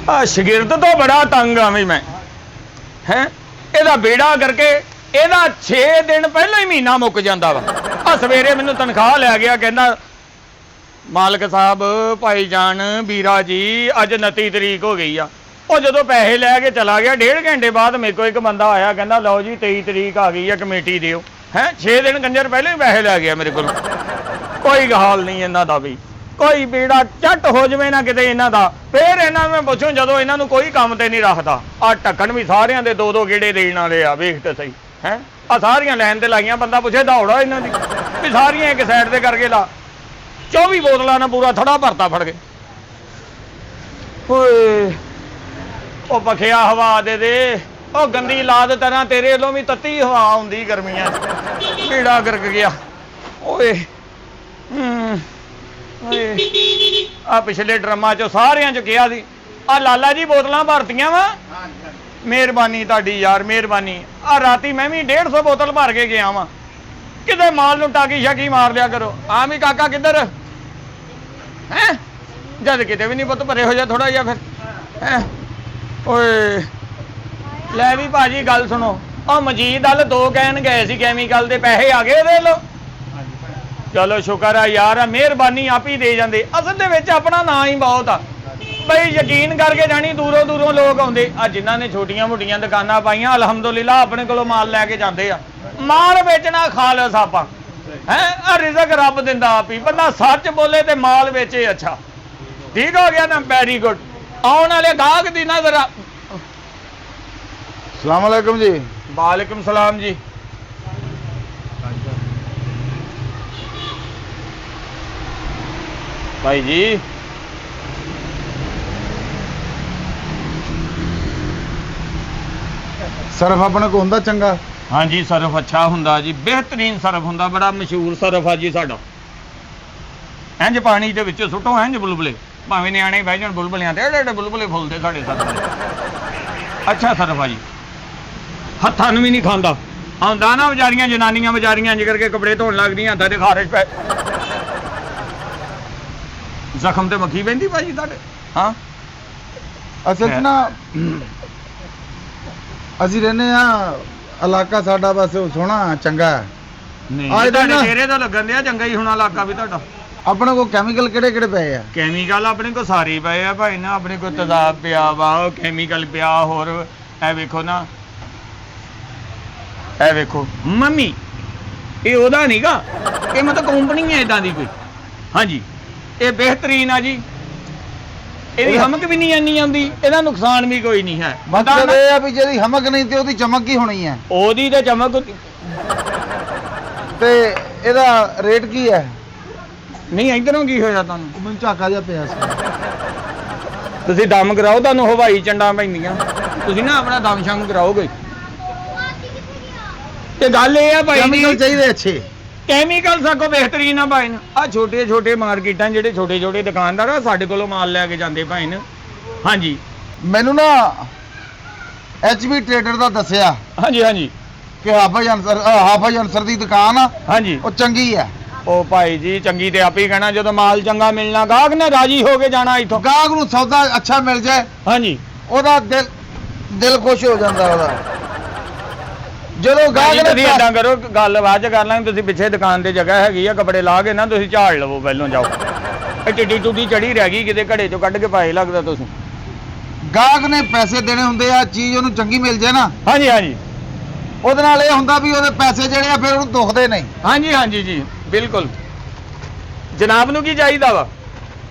शगिर्द तो बड़ा तंग हाँ मैं है ਇਹਦਾ बेड़ा करके ਇਹਦਾ 6 दिन पहले ही महीना मुक जाता वा सवेरे मैनू तनख्वाह लै गया कहना मालक साहब भाई जान बीरा जी अज 29 तरीक हो गई आ और जो पैसे लैके चला गया 1.5 घंटे बाद मेरे को एक बंदा आया कहना लो जी 23 तरीक आ गई है कमेटी दिओ है 6 दिन कंजर पहले ही पैसे लै गया मेरे को कोई हाल नहीं इन्हों का भी कोई बेड़ा झट हो जाए ना किते इन्हों का फिर इन्हों मैं पूछूँ जो इन्हों कोई काम तो नहीं रखता आ ढक्कन भी सारिया के 2-2 गेड़े देने वाले आ वेख तो सही है आ सारिया लैन ते लाइया बंदा पूछे दौड़ा इन्हों की भी सारिया एक साइड से करके ला 24 बोतलों ने पूरा थड़ा भरता फड़ गए ओ पखिया हवा दे ओ गंदी लाद तरह तेरे वालों भी तत्ती हवा आउंदी गर्मियां बेड़ा गर्क गया ओए आ पिछले ड्रमां चो सारियां च किहा सी आ लाला जी बोतलां भरतियां वा मेहरबानी तुहाडी यार मेहरबानी आ राती मैं भी 150 बोतल भर के गया वा किते माल नूं टाकी शाकी मार लिया करो आ भी काका किधर है जद किते भी नहीं पुत भरे हो जा थोड़ा जिहा फिर है ओए लै भी भाजी गल सुनो और मजीद अल 2 कहन गए सी कैमिकल के पैसे आ गए दे लो चलो शुक्र है यार मेहरबानी आप ही दे जाते असल दे विच अपना ना ही बहुत आ बई यकीन करके जानी दूरों दूरों लोग आउंदे आ जिन्हां ने छोटियां मोटियां दुकानां पाईयां अलहमदुलिल्लाह अपने कोलों माल लैके जाते आ माल बेचना खालस आपां है रिजक रब दिंदा आप ही बंदा सच बोले तो माल बेचे अच्छा ठीक हो गया ना वेरी गुड आने वाले गाहक दी ना जरा सलाम अलैकुम जी वालेकुम सलाम जी भाई जी सर्फ अपने को हुंदा चंगा हाँ जी सर्फ अच्छा हुंदा जी बेहतरीन सर्फ हुंदा बड़ा मशहूर सर्फ है जी साडा इंज पानी दे विच सुटो इंज बुलबुले भावें न्याणे बह जाण बुलबुलियां ते एडे एडे बुलबुले फुलदे साडे सर्फ अच्छा सर्फ है जी हत्थां नूं भी नहीं खांदा आउंदा ना बेचारियां जनानियां बेचारियां इंज करके कपड़े धोण लगदियां हत्थां ते खारिश पै जख्म ते मक्खी बहिंदी भाजी तुहाडे हाँ असल च ना ਅਸੀਂ रहने इलाका साडा बस सोहना चंगा है नहीं आज तुहाडे ना- चेहरे तो लगन दिया चंगा ही होना इलाका भी तुहाडा अपने को केमिकल केड़े केड़े पे है कैमिकल अपने को सारे ही पे भाई ना अपने को तेजाब पिया वा कैमिकल पिया होर ए वेखो ना ए वेखो मम्मी ये ओदा नहींगा ये मतलब कंपनी है इदां दी कोई हाँ जी ये बेहतरीन है जी ਇਹਦੀ ਹਮਕ ਵੀ ਨਹੀਂ ਇੰਨੀ ਆਉਂਦੀ ਇਹਦਾ ਨੁਕਸਾਨ ਵੀ ਕੋਈ ਨਹੀਂ ਹੈ मतलब ये है भी जेदी हमक नहीं ते ओदी चमक ही होनी है ਉਹਦੀ ਤੇ ਚਮਕ ते एदा रेट की है ਨਹੀਂ ਇਧਰੋਂ ਕੀ ਹੋਇਆ ਤੁਹਾਨੂੰ ਮੈਨੂੰ ਝਾਕਾ ਜਿਹਾ ਪਿਆ ਸੀ ਤੁਸੀਂ ਦਮ ਕਰਾਓ ਤੁਹਾਨੂੰ ਹਵਾਈ ਚੰਡਾਂ ਪੈਂਦੀਆਂ ਤੁਸੀਂ ਨਾ ਆਪਣਾ ਦਮ ਸ਼ਮ ਕਰਾਓਗੇ ਤੇ ਗੱਲ ਇਹ ਆ ਭਾਈ केमिकल चाहिए अच्छे ਕੈਮੀਕਲ ਸਾਕੋ ਬਿਹਤਰੀਨ ਆ ਭਾਈ ਆ ਛੋਟੇ ਛੋਟੇ ਮਾਰਕੀਟਾਂ ਜਿਹੜੇ ਛੋਟੇ ਛੋਟੇ ਦੁਕਾਨਦਾਰ ਆ ਸਾਡੇ ਕੋਲੋਂ ਮਾਲ ਲੈ ਕੇ ਜਾਂਦੇ ਭਾਈ ਨੇ ਹਾਂਜੀ ਮੈਨੂੰ ਨਾ ਐਚਬੀ ਟ੍ਰੇਡਰ ਦਾ ਦੱਸਿਆ ਹਾਂਜੀ ਹਾਂਜੀ ਕਿ ਹਾਫਜ ਅਨਸਰ ਦੀ ਦੁਕਾਨ ਆ ਹਾਂਜੀ ਉਹ ਚੰਗੀ ਆ ਉਹ ਭਾਈ ਜੀ ਚੰਗੀ ਤੇ ਆਪੇ ਹੀ ਕਹਿਣਾ ਜਦੋਂ ਮਾਲ ਚੰਗਾ ਮਿਲਣਾ ਗਾਹਕ ਨੇ ਰਾਜੀ ਹੋ ਕੇ ਜਾਣਾ ਇੱਥੋਂ ਗਾਹਕ ਨੂੰ ਸੌਦਾ ਅੱਛਾ ਮਿਲ ਜਾਏ ਹਾਂਜੀ ਉਹਦਾ ਦਿਲ ਖੁਸ਼ ਹੋ ਜਾਂਦਾ ਉਹਦਾ ਜਦੋਂ ਗਾਹਕ ਤੁਸੀਂ ਨੇ ਏਦਾਂ ਕਰੋ ਗੱਲ ਬਾਅਦ ਚ ਕਰ ਲਾਂਗੇ ਤੁਸੀਂ ਪਿੱਛੇ ਦੁਕਾਨ ਤੇ ਜਗ੍ਹਾ ਹੈਗੀ ਆ ਕੱਪੜੇ ਲਾ ਕੇ ਨਾ ਤੁਸੀਂ ਝਾੜ ਲਵੋ ਪਹਿਲੋਂ ਜਾਓ ਇਹ ਟਿੱਡੀ ਟੁੱਡੀ ਚੜੀ ਰਹਿ ਗਈ ਕਿਤੇ ਘੜੇ ਚੋਂ ਕੱਢ ਕੇ ਪਾਏ ਲੱਗਦਾ ਤੁਸੀਂ ਗਾਹਕ ਨੇ ਪੈਸੇ ਦੇਣੇ ਹੁੰਦੇ ਆ ਚੀਜ਼ ਉਹਨੂੰ ਚੰਗੀ ਮਿਲ ਜਾਏ ਨਾ ਹਾਂਜੀ ਹਾਂਜੀ ਉਹਦੇ ਨਾਲ ਇਹ ਹੁੰਦਾ ਵੀ ਉਹਦੇ ਪੈਸੇ ਜਿਹੜੇ ਆ ਫਿਰ ਉਹਨੂੰ ਦੁਖਦੇ ਨਹੀਂ ਹਾਂਜੀ ਹਾਂਜੀ ਜੀ ਬਿਲਕੁਲ ਜਨਾਬ ਨੂੰ ਕੀ ਚਾਹੀਦਾ ਵਾ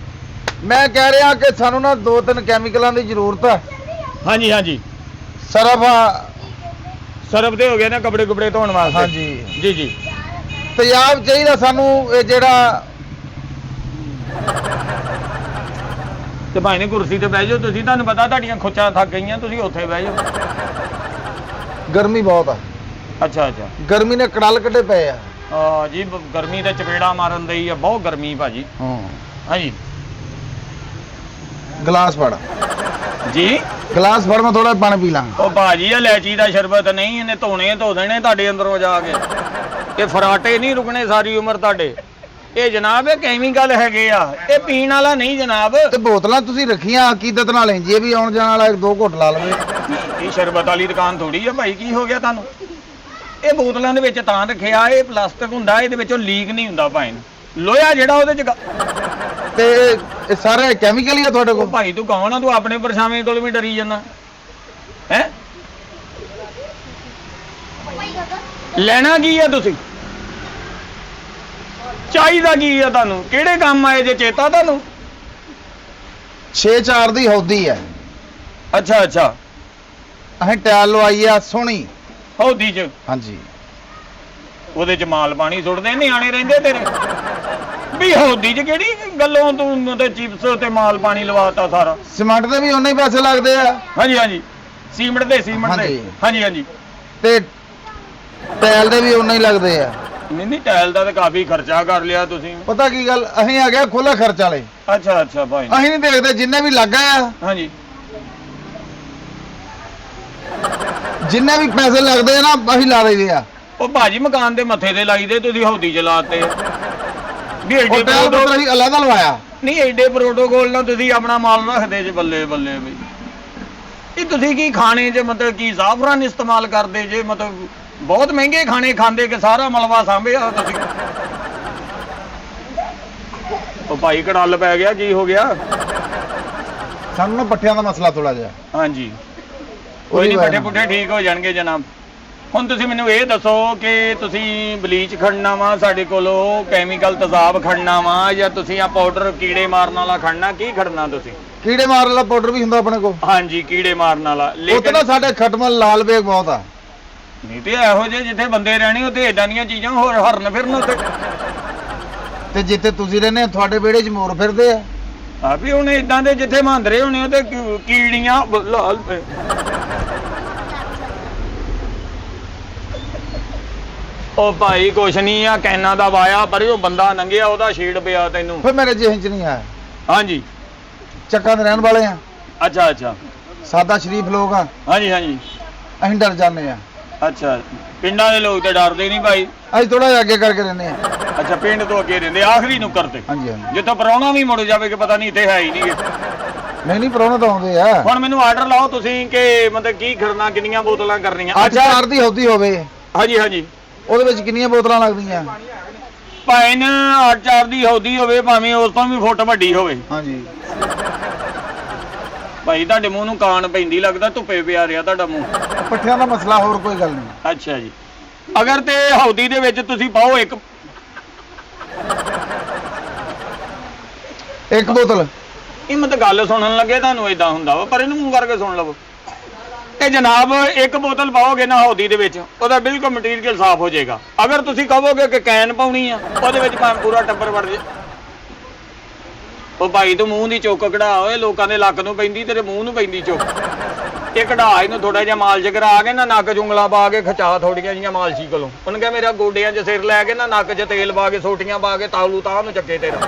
ਮੈਂ ਕਹਿ ਰਿਹਾ ਕਿ ਸਾਨੂੰ ਨਾ 2-3 ਕੈਮੀਕਲਾਂ ਦੀ ਜ਼ਰੂਰਤ ਹੈ ਹਾਂਜੀ ਹਾਂਜੀ ਸਰਫ ਦੇ ਹੋ ਗਏ ਨਾ ਕੱਪੜੇ ਕੁਪੜੇ ਧੋਣ ਵਾਸਤੇ ਹਾਂਜੀ ਜੀ ਜੀ ਤੇਜ਼ਾਬ ਚਾਹੀਦਾ ਸਾਨੂੰ ਇਹ ਜਿਹੜਾ ਤੇ ਭਾਈ ਨੇ ਕੁਰਸੀ ਤੇ ਬਹਿ ਜਾਓ ਤੁਸੀਂ ਤੁਹਾਨੂੰ ਪਤਾ ਤੁਹਾਡੀਆਂ ਖੁੱਚਾਂ ਥੱਕ ਗਈਆਂ ਤੁਸੀਂ ਉੱਥੇ ਬਹਿ ਜਾਓ ਗਰਮੀ ਬਹੁਤ ਆ ਅੱਛਾ ਅੱਛਾ ਗਰਮੀ ਨੇ ਕੜਲ ਕੱਢੇ ਪਏ ਆ ਜੀ ਗਰਮੀ ਤੇ ਚਪੇੜਾ ਮਾਰਨ ਦਈ ਆ ਬਹੁਤ ਗਰਮੀ ਭਾਜੀ ਹਾਂ ਹਾਂਜੀ ਗਲਾਸ ਫੜ ਜੀ ਗਲਾਸ ਫੜ ਮੈਂ ਥੋੜਾ ਪਾਣੀ ਪੀ ਲਾਂ ਉਹ ਭਾਜੀ ਇਲਾਇਚੀ ਦਾ ਸ਼ਰਬਤ ਨਹੀਂ ਇਹਨੇ ਧੋਣੇ ਧੋ ਦੇਣੇ ਤੁਹਾਡੇ ਅੰਦਰੋਂ ਜਾ ਕੇ ਇਹ ਫਰਾਟੇ ਨਹੀਂ ਰੁਕਣੇ ਸਾਰੀ ਉਮਰ ਤੁਹਾਡੇ ਇਹ ਜਨਾਬ ਇਹ ਕੈਮੀਕਲ ਹੈਗੇ ਆ, ਇਹ ਪੀਣ ਵਾਲਾ ਨਹੀਂ ਜਨਾਬ। ਤੇ ਬੋਤਲਾਂ ਤੁਸੀਂ ਰੱਖੀਆਂ ਅਕੀਦਤ ਨਾਲ ਇੰਜੀ ਇਹ ਵੀ ਆਉਣ ਜਾਣ ਵਾਲਾ 2 ਘੁੱਟ ਲਾ ਲਵੇ। ਇਹ ਸ਼ਰਬਤ ਵਾਲੀ ਦੁਕਾਨ ਥੋੜੀ ਆ ਭਾਈ, ਕੀ ਹੋ ਗਿਆ ਤੁਹਾਨੂੰ? ਇਹ ਬੋਤਲਾਂ ਦੇ ਵਿੱਚ ਤਾਂ ਰੱਖਿਆ, ਇਹ ਪਲਾਸਟਿਕ ਹੁੰਦਾ, ਇਹਦੇ ਵਿੱਚੋਂ ਲੀਕ ਨਹੀਂ ਹੁੰਦਾ ਭਾਈ। ਲੋਹਾ ਜਿਹੜਾ ਉਹਦੇ ਚ ਤੇ ਇਹ ਸਾਰੇ ਕੈਮੀਕਲ ਹੀ ਆ ਤੁਹਾਡੇ ਕੋਲ? ਭਾਈ ਤੂੰ ਕੌਣ ਆ? ਤੂੰ ਆਪਣੇ ਪਰਛਾਵੇਂ ਕੋਲ ਵੀ ਡਰੀ ਜਾਂਦਾ ਹੈ। ਲੈਣਾ ਕੀ ਆ ਤੁਸੀਂ? ਚਾਹੀਦਾ ਕੀ ਆ ਤੁਹਾਨੂੰ? ਕਿਹੜੇ ਕੰਮ ਆਏ ਜੇ ਚੇਤਾ ਤੁਹਾਨੂੰ? 6-4 ਦੀ ਹੌਦੀ ਹੈ। ਅੱਛਾ ਅੱਛਾ, ਅਸੀਂ ਟੈਲ ਲਵਾਈ ਆ ਸੋਹਣੀ ਹੌਦੀ ਚ। ਹਾਂਜੀ, ਉਹਦੇ ਚ ਮਾਲ ਪਾਣੀ ਸੁੱਟਦੇ ਨਿਆਣੇ ਰਹਿੰਦੇ ਤੇਰੇ ਵੀ। ਹੌਦੀ ਚ ਕਿਹੜੀ ਗੱਲੋਂ ਤੂੰ ਤੇ ਚਿਪਸ ਤੇ ਮਾਲ ਪਾਣੀ ਲਵਾਤਾ ਸਾਰਾ? ਸੀਮੈਂਟ ਦੇ ਵੀ ਉਨੇ ਹੀ ਪੈਸੇ ਲੱਗਦੇ ਆ। ਹਾਂਜੀ ਹਾਂਜੀ, ਸੀਮਿੰਟ ਦੇ ਹਾਂਜੀ ਹਾਂਜੀ। ਤੇ ਟੈਲ ਦੇ ਵੀ ਉਨੇ ਹੀ ਲੱਗਦੇ ਆ। ਨਹੀਂ ਟਾਇਲ ਦਾ ਤਾਂ ਕਾਫੀ ਖਰਚਾ ਕਰ ਲਿਆ ਤੁਸੀਂ। ਪਤਾ ਕੀ ਗੱਲ, ਅਸੀਂ ਆ ਗਿਆ ਖੁੱਲਾ ਖਰਚ ਵਾਲੇ। ਅੱਛਾ ਅੱਛਾ ਭਾਈ, ਅਸੀਂ ਨਹੀਂ ਦੇਖਦੇ ਜਿੰਨੇ ਵੀ ਲੱਗਾ ਆ। ਹਾਂਜੀ, ਜਿੰਨੇ ਵੀ ਪੈਸੇ ਲੱਗਦੇ ਆ ਨਾ ਅਸੀਂ ਲਾ ਦਈਦੇ ਆ। ਉਹ ਭਾਜੀ ਮਕਾਨ ਦੇ ਮੱਥੇ ਤੇ ਲਾਈਦੇ, ਤੁਸੀਂ ਹੌਦੀ ਚ ਲਾਤੇ ਵੀ। ਐਡੇ ਅਸੀਂ ਅਲੱਗ ਲਵਾਇਆ ਨਹੀਂ, ਐਡੇ ਪ੍ਰੋਟੋਕੋਲ ਨਾਲ ਤੁਸੀਂ ਆਪਣਾ ਮਾਲ ਰੱਖਦੇ ਜੇ। ਬੱਲੇ ਬੱਲੇ ਬਈ, ਇਹ ਤੁਸੀਂ ਕੀ ਖਾਣੇ ਜੇ ਮਤਲਬ ਕੀ ਜ਼ਾਫਰਾਨ ਇਸਤੇਮਾਲ ਕਰਦੇ ਜੇ? ਮਤਲਬ ਬਹੁਤ ਮਹਿੰਗੇ ਖਾਣੇ ਖਾਂਦੇ ਕਿ ਸਾਰਾ ਮਲਵਾ ਸਾਂਭਿਆ ਤੁਸੀਂ। ਉਹ ਭਾਈ ਕੜਲ ਪੈ ਗਿਆ, ਕੀ ਹੋ ਗਿਆ? ਸਾਨੂੰ ਨਾ ਪੱਠਿਆਂ ਦਾ ਮਸਲਾ ਥੋੜਾ ਜਿਹਾ। ਹਾਂਜੀ, ਕੋਈ ਨਹੀਂ, ਪੱਠੇ ਪੁੱਠੇ ਠੀਕ ਹੋ ਜਾਣਗੇ ਜਨਾਬ। ਹੁਣ ਤੁਸੀਂ ਮੈਨੂੰ ਇਹ ਦੱਸੋ ਕਿ ਤੁਸੀਂ ਬਲੀਚ ਖੜਨਾ ਵਾ ਸਾਡੇ ਕੋਲੋਂ, ਕੈਮੀਕਲ ਤੇਜ਼ਾਬ ਖੜਨਾ ਵਾ, ਜਾਂ ਤੁਸੀਂ ਆ ਪਾਊਡਰ ਕੀੜੇ ਮਾਰਨ ਵਾਲਾ ਖੜਨਾ? ਕੀ ਖੜਨਾ ਤੁਸੀਂ? ਕੀੜੇ ਮਾਰਨ ਵਾਲਾ ਪਾਊਡਰ ਵੀ ਹੁੰਦਾ ਆਪਣੇ ਕੋਲ। ਹਾਂਜੀ, ਕੀੜੇ ਮਾਰਨ ਵਾਲਾ। ਲੇਕਿਨ ਨਾ ਸਾਡੇ ਖਟਮਲ ਲਾਲ ਬੇਗ ਬਹੁਤ ਆ। ਨਹੀਂ ਤੇ ਇਹੋ ਜਿਹੇ ਜਿੱਥੇ ਬੰਦੇ ਰਹਿਣੇ ਉੱਥੇ ਏਦਾਂ ਦੀਆਂ ਚੀਜ਼ਾਂ ਹੋਰ ਹਰਨ ਫਿਰਨ ਉੱਥੇ। ਤੇ ਜਿੱਥੇ ਤੁਸੀਂ ਰਹਿੰਦੇ ਆ ਤੁਹਾਡੇ ਵਿਹੜੇ 'ਚ ਮੋਰ ਫਿਰਦੇ ਆ। ਆ ਵੀ ਹੁਣ ਏਦਾਂ ਦੇ ਜਿੱਥੇ ਮਹਾਂਦਰੇ ਹੋਣੇ ਉੱਥੇ ਕੀੜੀਆਂ ਲਾਲ। ਉਹ ਭਾਈ ਕੁਛ ਨਹੀਂ ਆ, ਕੈਨਾ ਦਾ ਵਾਇਆ ਪਰ ਉਹ ਬੰਦਾ ਲੰਘਿਆ ਉਹਦਾ ਛੇੜ ਪਿਆ ਤੈਨੂੰ। ਫਿਰ ਮੇਰੇ ਜਿਹੇ 'ਚ ਨਹੀਂ ਆਇਆ। ਹਾਂਜੀ, ਚੱਕਾਂ ਦੇ ਰਹਿਣ ਵਾਲੇ ਆ। ਅੱਛਾ ਅੱਛਾ, ਸਾਦਾ ਸ਼ਰੀਫ ਲੋਕ ਆ। ਹਾਂਜੀ ਹਾਂਜੀ, ਅਸੀਂ ਡਰ ਜਾਂਦੇ ਆ। ਅੱਛਾ, ਪਿੰਡਾਂ ਦੇ ਲੋਕ ਤਾਂ ਡਰਦੇ ਨਹੀਂ ਭਾਈ। ਅਸੀਂ ਥੋੜਾ ਜਿਹਾ ਅੱਗੇ ਕਰਕੇ ਰਹਿੰਦੇ ਆ। ਅੱਛਾ, ਪਿੰਡ ਤੋਂ ਅੱਗੇ ਰਹਿੰਦੇ, ਆਖਰੀ ਨੁੱਕਰ ਤੇ। ਹਾਂਜੀ ਹਾਂਜੀ, ਜਿੱਥੋਂ ਪ੍ਰਾਹੁਣਾ ਵੀ ਮੁੜ ਜਾਵੇ ਕਿ ਪਤਾ ਨਹੀਂ ਇੱਥੇ ਹੈ ਹੀ ਨਹੀਂ। ਨਹੀਂ ਪ੍ਰਾਹੁਣੇ ਤਾਂ ਆਉਂਦੇ ਆ। ਹੁਣ ਮੈਨੂੰ ਆਰਡਰ ਲਾਓ ਤੁਸੀਂ ਕਿ ਮਤਲਬ ਕੀ ਖੜਨਾ, ਕਿੰਨੀਆਂ ਬੋਤਲਾਂ ਕਰਨੀਆਂ? 8-4 ਦੀ ਹੌਦੀ ਹੋਵੇ। ਹਾਂਜੀ ਹਾਂਜੀ, ਉਹਦੇ ਵਿੱਚ ਕਿੰਨੀਆਂ ਬੋਤਲਾਂ ਲੱਗਦੀਆਂ? ਭਾਵੇਂ 8-4 ਦੀ ਹੌਦੀ ਹੋਵੇ, ਭਾਵੇਂ ਉਸ ਤੋਂ ਵੀ ਫੁੱਟ ਵੱਡੀ ਹੋਵੇ। ਹਾਂਜੀ ਭਾਈ ਤੁਹਾਡੇ ਮੂੰਹ ਨੂੰ ਕਾਣ ਪੈਂਦੀ, ਲੱਗਦਾ ਧੁੱਪੇ ਪਿਆ ਰਿਹਾ ਤੁਹਾਡਾ ਮੂੰਹ। ਪੱਠਿਆਂ ਦਾ ਮਸਲਾ, ਹੋਰ ਕੋਈ ਗੱਲ ਨਹੀਂ। ਅੱਛਾ ਜੀ, ਅਗਰ ਤੇ ਹੌਦੀ ਦੇ ਵਿੱਚ ਤੁਸੀਂ ਪਾਓ ਇੱਕ ਬੋਤਲ। ਇਹ ਮਤਲਬ ਗੱਲ ਸੁਣਨ ਲੱਗੇ ਤੁਹਾਨੂੰ ਏਦਾਂ ਹੁੰਦਾ ਵਾ, ਪਰ ਇਹਨੂੰ ਮੂੰਹ ਕਰਕੇ ਸੁਣ ਲਵੋ। ਇਹ ਜਨਾਬ ਇੱਕ ਬੋਤਲ ਪਾਓਗੇ ਨਾ ਹੌਦੀ ਦੇ ਵਿੱਚ, ਉਹਦਾ ਬਿਲਕੁਲ ਮਟੀਰੀਅਲ ਸਾਫ਼ ਹੋ ਜਾਏਗਾ। ਅਗਰ ਤੁਸੀਂ ਕਹੋਗੇ ਕਿ ਕੈਨ ਪਾਉਣੀ ਆ, ਉਹਦੇ ਵਿੱਚ ਭਾਵੇਂ ਪੂਰਾ ਟੱਬਰ ਵੜ ਜੇ। ਉਹ ਭਾਈ ਤੂੰ ਮੂੰਹ ਦੀ ਚੁੱਕ ਕਢਾ ਓਏ, ਲੋਕਾਂ ਦੇ ਲੱਕ ਨੂੰ ਪੈਂਦੀ, ਤੇਰੇ ਮੂੰਹ ਨੂੰ ਪੈਂਦੀ ਚੁੱਕ। ਇਹ ਕਢਾ ਇਹਨੂੰ ਥੋੜਾ ਜਿਹਾ ਮਾਲਸ਼ ਕਰਾ ਕੇ ਨਾ, ਨੱਕ ਜੁੰਗਲਾਂ ਪਾ ਕੇ ਖਿਚਾ ਥੋੜੀਆਂ ਜਿਹੀਆਂ ਮਾਲਸ਼ੀ ਕੋਲੋਂ। ਉਹਨੇ ਕਿਹਾ ਮੇਰਾ ਗੋਡਿਆਂ 'ਚ ਸਿਰ ਲੈ ਕੇ ਨਾ, ਨੱਕ 'ਚ ਤੇਲ ਪਾ ਕੇ, ਸੋਟੀਆਂ ਪਾ ਕੇ ਤਾਲੂ ਤਾਂ ਨੂੰ ਚੱਕੇ ਤੇਰਾ।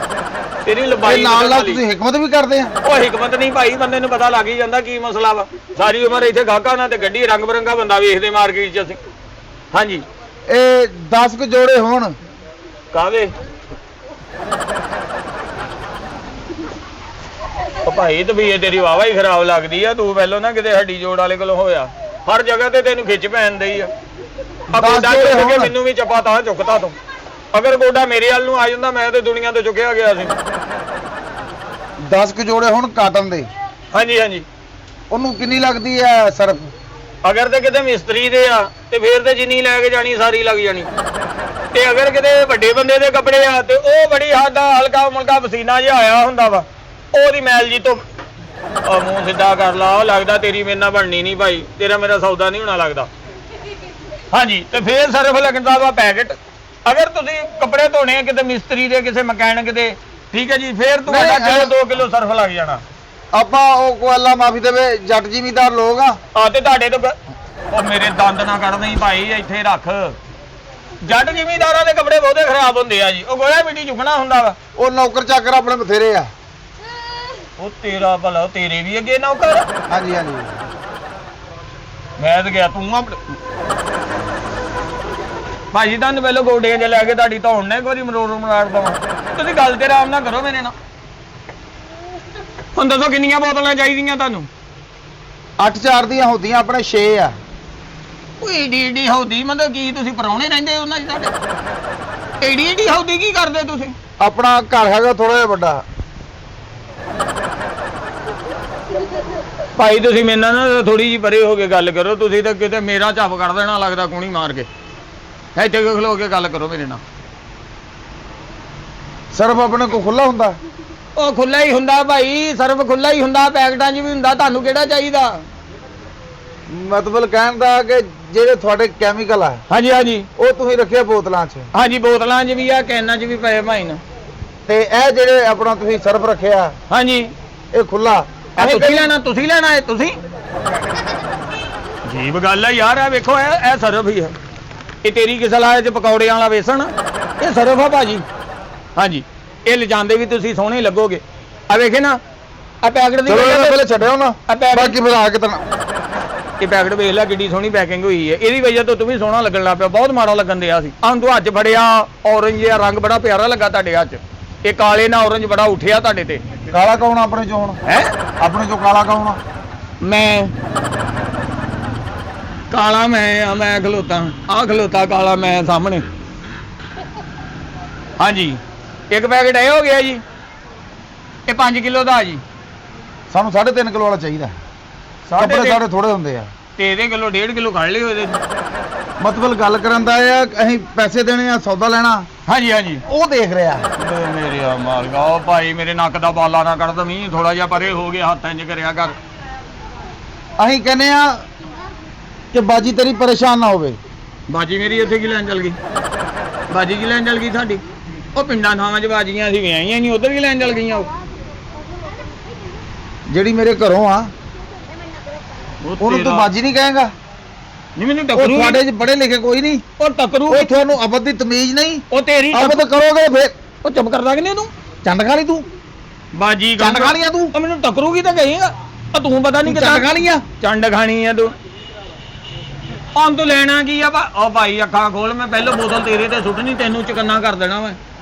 ਤੇਰੀ ਲੰਬਾਈ ਨਾਲ ਨਾਲ ਤੁਸੀਂ ਹਿਕਮਤ ਵੀ ਕਰਦੇ ਆ? ਉਹ ਹਿਕਮਤ ਨਹੀਂ ਭਾਈ, ਬੰਦੇ ਨੂੰ ਪਤਾ ਲੱਗ ਹੀ ਜਾਂਦਾ ਕੀ ਮਸਲਾ ਵਾ। ਸਾਰੀ ਉਮਰ ਇੱਥੇ ਗਾਹਕਾਂ ਨਾਲ ਤੇ ਗੱਡੀ ਰੰਗ ਬਰੰਗਾ ਬੰਦਾ ਵੇਖਦੇ ਮਾਰਕੀਟ 'ਚ ਅਸੀਂ। ਹਾਂਜੀ, ਇਹ 10 ਕੁ ਜੋੜੇ ਹੋਣ। ਕਾਹਦੇ? ਉਹ ਭਾਈ ਤਬੀਅਤ ਤੇਰੀ ਵਾਵਾ ਹੀ ਖਰਾਬ ਲੱਗਦੀ ਆ। ਤੂੰ ਪਹਿਲਾਂ ਨਾ ਕਿਤੇ ਹੱਡੀ ਜੋੜ ਵਾਲੇ ਕੋਲੋਂ ਹੋਇਆ, ਹਰ ਜਗ੍ਹਾ ਤੇ ਤੈਨੂੰ ਖਿੱਚ ਪੈਣ ਦਈ ਆ। ਗੋਡਾ ਚੁੱਕ ਕੇ ਮੈਨੂੰ ਵੀ ਚੱਪਾ ਤਾਂ ਚੁੱਕਤਾ ਤੂੰ। ਅਗਰ ਗੋਡਾ ਮੇਰੇ ਵੱਲ ਨੂੰ ਆ ਜਾਂਦਾ ਮੈਂ ਤੇ ਦੁਨੀਆ ਤੋਂ ਚੁੱਕਿਆ ਗਿਆ ਸੀ। 10 ਕੁ ਜੋੜੇ ਹੁਣ ਕਾਟਨ ਦੇ। ਹਾਂਜੀ ਹਾਂਜੀ, ਉਹਨੂੰ ਕਿੰਨੀ ਲੱਗਦੀ ਹੈ ਸਰਫ? ਅਗਰ ਤੇ ਕਿਤੇ ਮਿਸਤਰੀ ਦੇ ਆ ਤੇ ਫੇਰ ਤੇ ਜਿੰਨੀ ਲੈ ਕੇ ਜਾਣੀ ਸਾਰੀ ਲੱਗ ਜਾਣੀ। ਤੇ ਅਗਰ ਕਿਤੇ ਵੱਡੇ ਬੰਦੇ ਦੇ ਕੱਪੜੇ ਆ ਤੇ ਉਹ ਬੜੀ ਸਾਡਾ ਹਲਕਾ ਮੁਲਕਾ ਪਸੀਨਾ ਜਿਹਾ ਆਇਆ ਹੁੰਦਾ ਵਾ, ਉਹਦੀ ਮੈਲ ਜੀ ਤੋਂ ਮੂੰਹ ਸਿੱਧਾ ਕਰ ਲਾ। ਉਹ ਲੱਗਦਾ ਤੇਰੀ ਮੇਰੇ ਨਾਲ ਬਣਨੀ ਨਹੀਂ ਭਾਈ, ਤੇਰਾ ਮੇਰਾ ਸੌਦਾ ਨਹੀਂ ਹੋਣਾ ਲੱਗਦਾ। ਹਾਂਜੀ, ਤੇ ਫੇਰ ਸਰਫ ਲੱਗਦਾ ਵਾ ਪੈਕਟ। ਅਗਰ ਤੁਸੀਂ ਕੱਪੜੇ ਧੋਣੇ ਆ ਕਿਤੇ ਮਿਸਤਰੀ ਦੇ, ਕਿਸੇ ਮਕੈਨਿਕ ਦੇ, ਠੀਕ ਹੈ ਜੀ, ਫੇਰ ਤੁਹਾਡਾ 2 ਕਿਲੋ ਸਰਫ ਲੱਗ ਜਾਣਾ। ਆਪਾਂ ਉਹ ਕੋ ਅੱਲਾ ਮਾਫੀ ਦੇਵੇ ਜੱਟ ਜ਼ਿਮੀਂਦਾਰ ਲੋਕ ਆ ਤੇ ਤੁਹਾਡੇ ਤੋਂ ਉਹ ਮੇਰੇ ਦੰਦ ਨਾ ਕੱਢ ਨਹੀਂ ਭਾਈ, ਇੱਥੇ ਰੱਖ। ਜੱਟ ਜ਼ਿਮੀਂਦਾਰਾਂ ਦੇ ਕੱਪੜੇ ਬਹੁਤੇ ਖਰਾਬ ਹੁੰਦੇ ਆ ਜੀ, ਉਹ ਗੋਇਆ ਮਿੱਟੀ ਚੁੱਕਣਾ ਹੁੰਦਾ ਵਾ। ਉਹ ਨੌਕਰ ਚਾਕਰ ਆਪਣੇ ਬਥੇਰੇ ਆ। ਉਹ ਤੇਰਾ ਭਲਾ, ਤੇਰੇ ਵੀ ਅੱਗੇ ਨੌਕਰ? ਹਾਂਜੀ ਹਾਂਜੀ, ਮੈਂ ਤਾਂ ਗਿਆ ਤੂੰ ਭਾਜੀ ਤੁਹਾਨੂੰ ਪਹਿਲਾਂ ਗੋਡਿਆਂ 'ਚ ਲੈ ਕੇ ਤੁਹਾਡੀ ਧੌਣ ਨੇ ਇੱਕ ਵਾਰੀ ਮਰਾੜ ਦਵਾਂ। ਤੁਸੀਂ ਗੱਲ ਤੇ ਆਰਾਮ ਨਾਲ ਕਰੋ ਮੇਰੇ ਨਾਲ। ਹੁਣ ਦੱਸੋ ਕਿੰਨੀਆਂ ਬੋਤਲਾਂ ਚਾਹੀਦੀਆਂ ਤੁਹਾਨੂੰ? 8-4 ਦੀਆਂ ਹੁੰਦੀਆਂ, ਆਪਣੇ 6 ਆ। ਉਹ ਏਡੀ ਹੌਦੀ ਮਤਲਬ ਕੀ ਤੁਸੀਂ ਪਰਾਉਣੇ ਰਹਿੰਦੇ ਉਹਨਾਂ 'ਚ ਤੁਹਾਡੇ? ਏਡੀ ਹੌਦੀ ਕੀ ਕਰਦੇ ਤੁਸੀਂ? ਆਪਣਾ ਘਰ ਹੈਗਾ ਥੋੜਾ ਜਿਹਾ ਵੱਡਾ। ਭਾਈ ਤੁਸੀਂ ਮੇਰੇ ਨਾਲ ਨਾ ਥੋੜੀ ਜਿਹੀ ਪਰੇ ਹੋ ਕੇ ਗੱਲ ਕਰੋ। ਤੁਸੀਂ ਤਾਂ ਕਿਤੇ ਮੇਰਾ ਝੱਪ ਕੱਢ ਦੇਣਾ ਲੱਗਦਾ ਕੂਣੀ ਮਾਰ ਕੇ। ਇੱਥੇ ਖਲੋ ਕੇ ਗੱਲ ਕਰੋ ਮੇਰੇ ਨਾਲ। ਸਰਫ ਆਪਣੇ ਕੋਲ ਖੁੱਲਾ ਹੁੰਦਾ? ਉਹ ਖੁੱਲਾ ਹੀ ਹੁੰਦਾ ਭਾਈ, ਸਰਫ ਖੁੱਲਾ ਹੀ ਹੁੰਦਾ, ਪੈਕਟਾਂ 'ਚ ਵੀ ਹੁੰਦਾ। ਤੁਹਾਨੂੰ ਕਿਹੜਾ ਚਾਹੀਦਾ? ਮਤਲਬ ਕਹਿਣ ਦਾ ਕਿ ਜਿਹੜੇ ਤੁਹਾਡੇ ਕੈਮੀਕਲ ਆ, ਹਾਂਜੀ ਹਾਂਜੀ, ਉਹ ਤੁਸੀਂ ਰੱਖਿਆ ਬੋਤਲਾਂ 'ਚ? ਹਾਂਜੀ, ਬੋਤਲਾਂ 'ਚ ਵੀ ਆ, ਕੈਨਾਂ 'ਚ ਵੀ ਪਏ ਭਾਈ ਨਾ। ਤੇ ਇਹ ਜਿਹੜੇ ਆਪਣਾ ਤੁਸੀਂ ਸਰਫ ਰੱਖਿਆ, ਹਾਂਜੀ, ਇਹ ਖੁੱਲਾ? ਤੁਸੀਂ ਲੈਣਾ ਹੈ ਤੁਸੀਂ? ਅਜੀਬ ਗੱਲ ਹੈ ਯਾਰ। ਇਹ ਵੇਖੋ, ਇਹ ਸਰਫ ਹੀ ਹੈ। ਇਹ ਤੇਰੀ ਕਿਸ ਲਾਏ 'ਚ ਪਕੌੜਿਆਂ ਵਾਲਾ ਵੇਸਣ? ਇਹ ਸਰਫ ਆ ਭਾਜੀ। ਹਾਂਜੀ, ਇਹ ਲਿਜਾਂਦੇ ਵੀ ਤੁਸੀਂ ਸੋਹਣੇ ਲੱਗੋਗੇ। ਆ ਵੇਖੇ ਨਾ, ਆ ਪੈਕਟ ਦੀ ਪਹਿਲੇ ਛੱਡਿਓ ਨਾ, ਬਾਕੀ ਫਿਰ ਆ ਕੇ ਤਾਂ ਇਹ ਪੈਕਟ ਵੇਖ ਲੈ ਕਿੱਡੀ ਸੋਹਣੀ ਪੈਕਿੰਗ ਹੋਈ ਹੈ। ਇਹਦੀ ਵਜ੍ਹਾ ਤੋਂ ਤੂੰ ਵੀ ਸੋਹਣਾ ਲੱਗਣ ਲੱਗ ਪਿਆ। ਬਹੁਤ ਮਾੜਾ ਲੱਗਣ ਦਿਆ ਸੀ। ਆਹ ਤੂੰ ਹੱਥ ਫੜਿਆ, ਔਰੰਜ ਜਿਹਾ ਰੰਗ ਬੜਾ ਪਿਆਰਾ ਲੱਗਾ ਤੁਹਾਡੇ ਹੱਥ 'ਚ। ਇਹ ਕਾਲੇ ਨਾਲ ਔਰੰਜ ਬੜਾ ਉੱਠਿਆ ਤੁਹਾਡੇ ਤੇ। ਕਾਲਾ ਕੌਣ ਆਪਣੇ ਚੋਂ? ਹੁਣ ਹੈ ਆਪਣੇ ਚੋਂ ਕਾਲਾ ਕੌਣ ਆ? ਮੈਂ ਕਾਲਾ ਮੈਂ ਆ। ਮੈਂ ਖਲੋਤਾ, ਆਹ ਖਲੋਤਾ ਕਾਲਾ ਮੈਂ ਸਾਹਮਣੇ। ਹਾਂਜੀ, ਇੱਕ ਪੈਕਟ ਇਹ ਹੋ ਗਿਆ ਜੀ। ਇਹ 5 ਕਿਲੋ ਦਾ ਜੀ। ਸਾਨੂੰ 3.5 ਕਿਲੋ ਵਾਲਾ ਚਾਹੀਦਾ। ਕੱਪੜੇ ਸਾਡੇ ਥੋੜੇ ਹੁੰਦੇ ਆ। ਤੇ ਇਹਦੇ ਕਿਲੋ 1.5 ਕਿਲੋ ਕੱਢ ਲਿਓ ਇਹਦੇ। ਮਤਲਬ ਗੱਲ ਕਰਨ ਦਾ ਇਹ ਆ, ਅਸੀਂ ਪੈਸੇ ਦੇਣੇ ਆ, ਸੌਦਾ ਲੈਣਾ। ਹਾਂਜੀ ਹਾਂਜੀ, ਉਹ ਦੇਖ ਰਿਹਾ। ਮੇਰੇ ਆ ਮਾਲਗਾ। ਉਹ ਭਾਈ ਮੇਰੇ ਨੱਕ ਦਾ ਬਾਲਾ ਨਾ ਕੱਢ ਦਵੀਂ। ਥੋੜਾ ਜਿਹਾ ਪਰੇ ਹੋ ਗਿਆ, ਹੱਥ ਇੰਜ ਕਰਿਆ ਕਰ। ਅਸੀਂ ਕਹਿੰਦੇ ਆ ਕਿ ਬਾਜੀ ਤੇਰੀ ਪਰੇਸ਼ਾਨ ਨਾ ਹੋਵੇ। ਬਾਜੀ ਮੇਰੀ ਇੱਥੇ ਕੀ ਲੈਣ ਚੱਲ ਗਈ? ਬਾਜੀ ਕੀ ਲੈਣ ਚੱਲ ਗਈ ਤੁਹਾਡੀ? ਉਹ ਪਿੰਡਾਂ ਥਾਵਾਂ 'ਚ ਬਾਜੀਆਂ ਸੀ, ਵਿਆਹੀਆਂ ਨਹੀਂ, ਉਧਰ ਕੀ ਲੈਣ ਚੱਲ ਗਈਆਂ? ਉਹ ਜਿਹੜੀ ਮੇਰੇ ਘਰੋਂ ਆ, ਉਹਨੂੰ ਤੂੰ ਬਾਜੀ ਨਹੀਂ ਕਹੇਗਾ? ਨਹੀਂ, ਮੈਨੂੰ ਉਹ ਟੱਕਰੂ। ਤੁਹਾਡੇ 'ਚ ਪੜ੍ਹੇ ਲਿਖੇ ਕੋਈ ਨਹੀਂ? ਉਹ ਟੱਕਰੂ। ਉਹ ਤੁਹਾਨੂੰ ਅਬਦ ਦੀ ਤਮੀਜ਼ ਨਹੀਂ? ਉਹ ਤੇਰੀ ਅਬਦ ਕਰੋਗੇ ਫੇਰ ਉਹ ਚੁੱਪ ਕਰਦਾ ਕਿ ਨਹੀਂ ਤੂੰ? ਚੰਡ ਖਾ ਲਈ ਤੂੰ? ਬਾਜੀ ਚੰਡ ਖਾ ਲਿਆ ਤੂੰ? ਉਹ ਮੈਨੂੰ ਟੱਕਰੂਗੀ ਤਾਂ ਕਹੇਗਾ। ਉਹ ਤੂੰ ਪਤਾ ਨਹੀਂ ਚੰਡ ਖਾ ਲਿਆ? ਚੰਡ ਖਾਣੀ ਆ ਤੂੰ। ਹੁਣ ਤੂੰ ਲੈਣਾ ਕੀ ਆ? ਉਹ ਭਾਈ ਅੱਖਾਂ ਖੋਲ। ਮੈਂ ਪਹਿਲਾਂ ਬੋਤਲ ਤੇਰੇ ਤੇ ਸੁੱਟਣੀ, ਤੈਨੂੰ ਚਕੰਨਾ ਕਰ ਦੇਣਾ ਮੈਂ।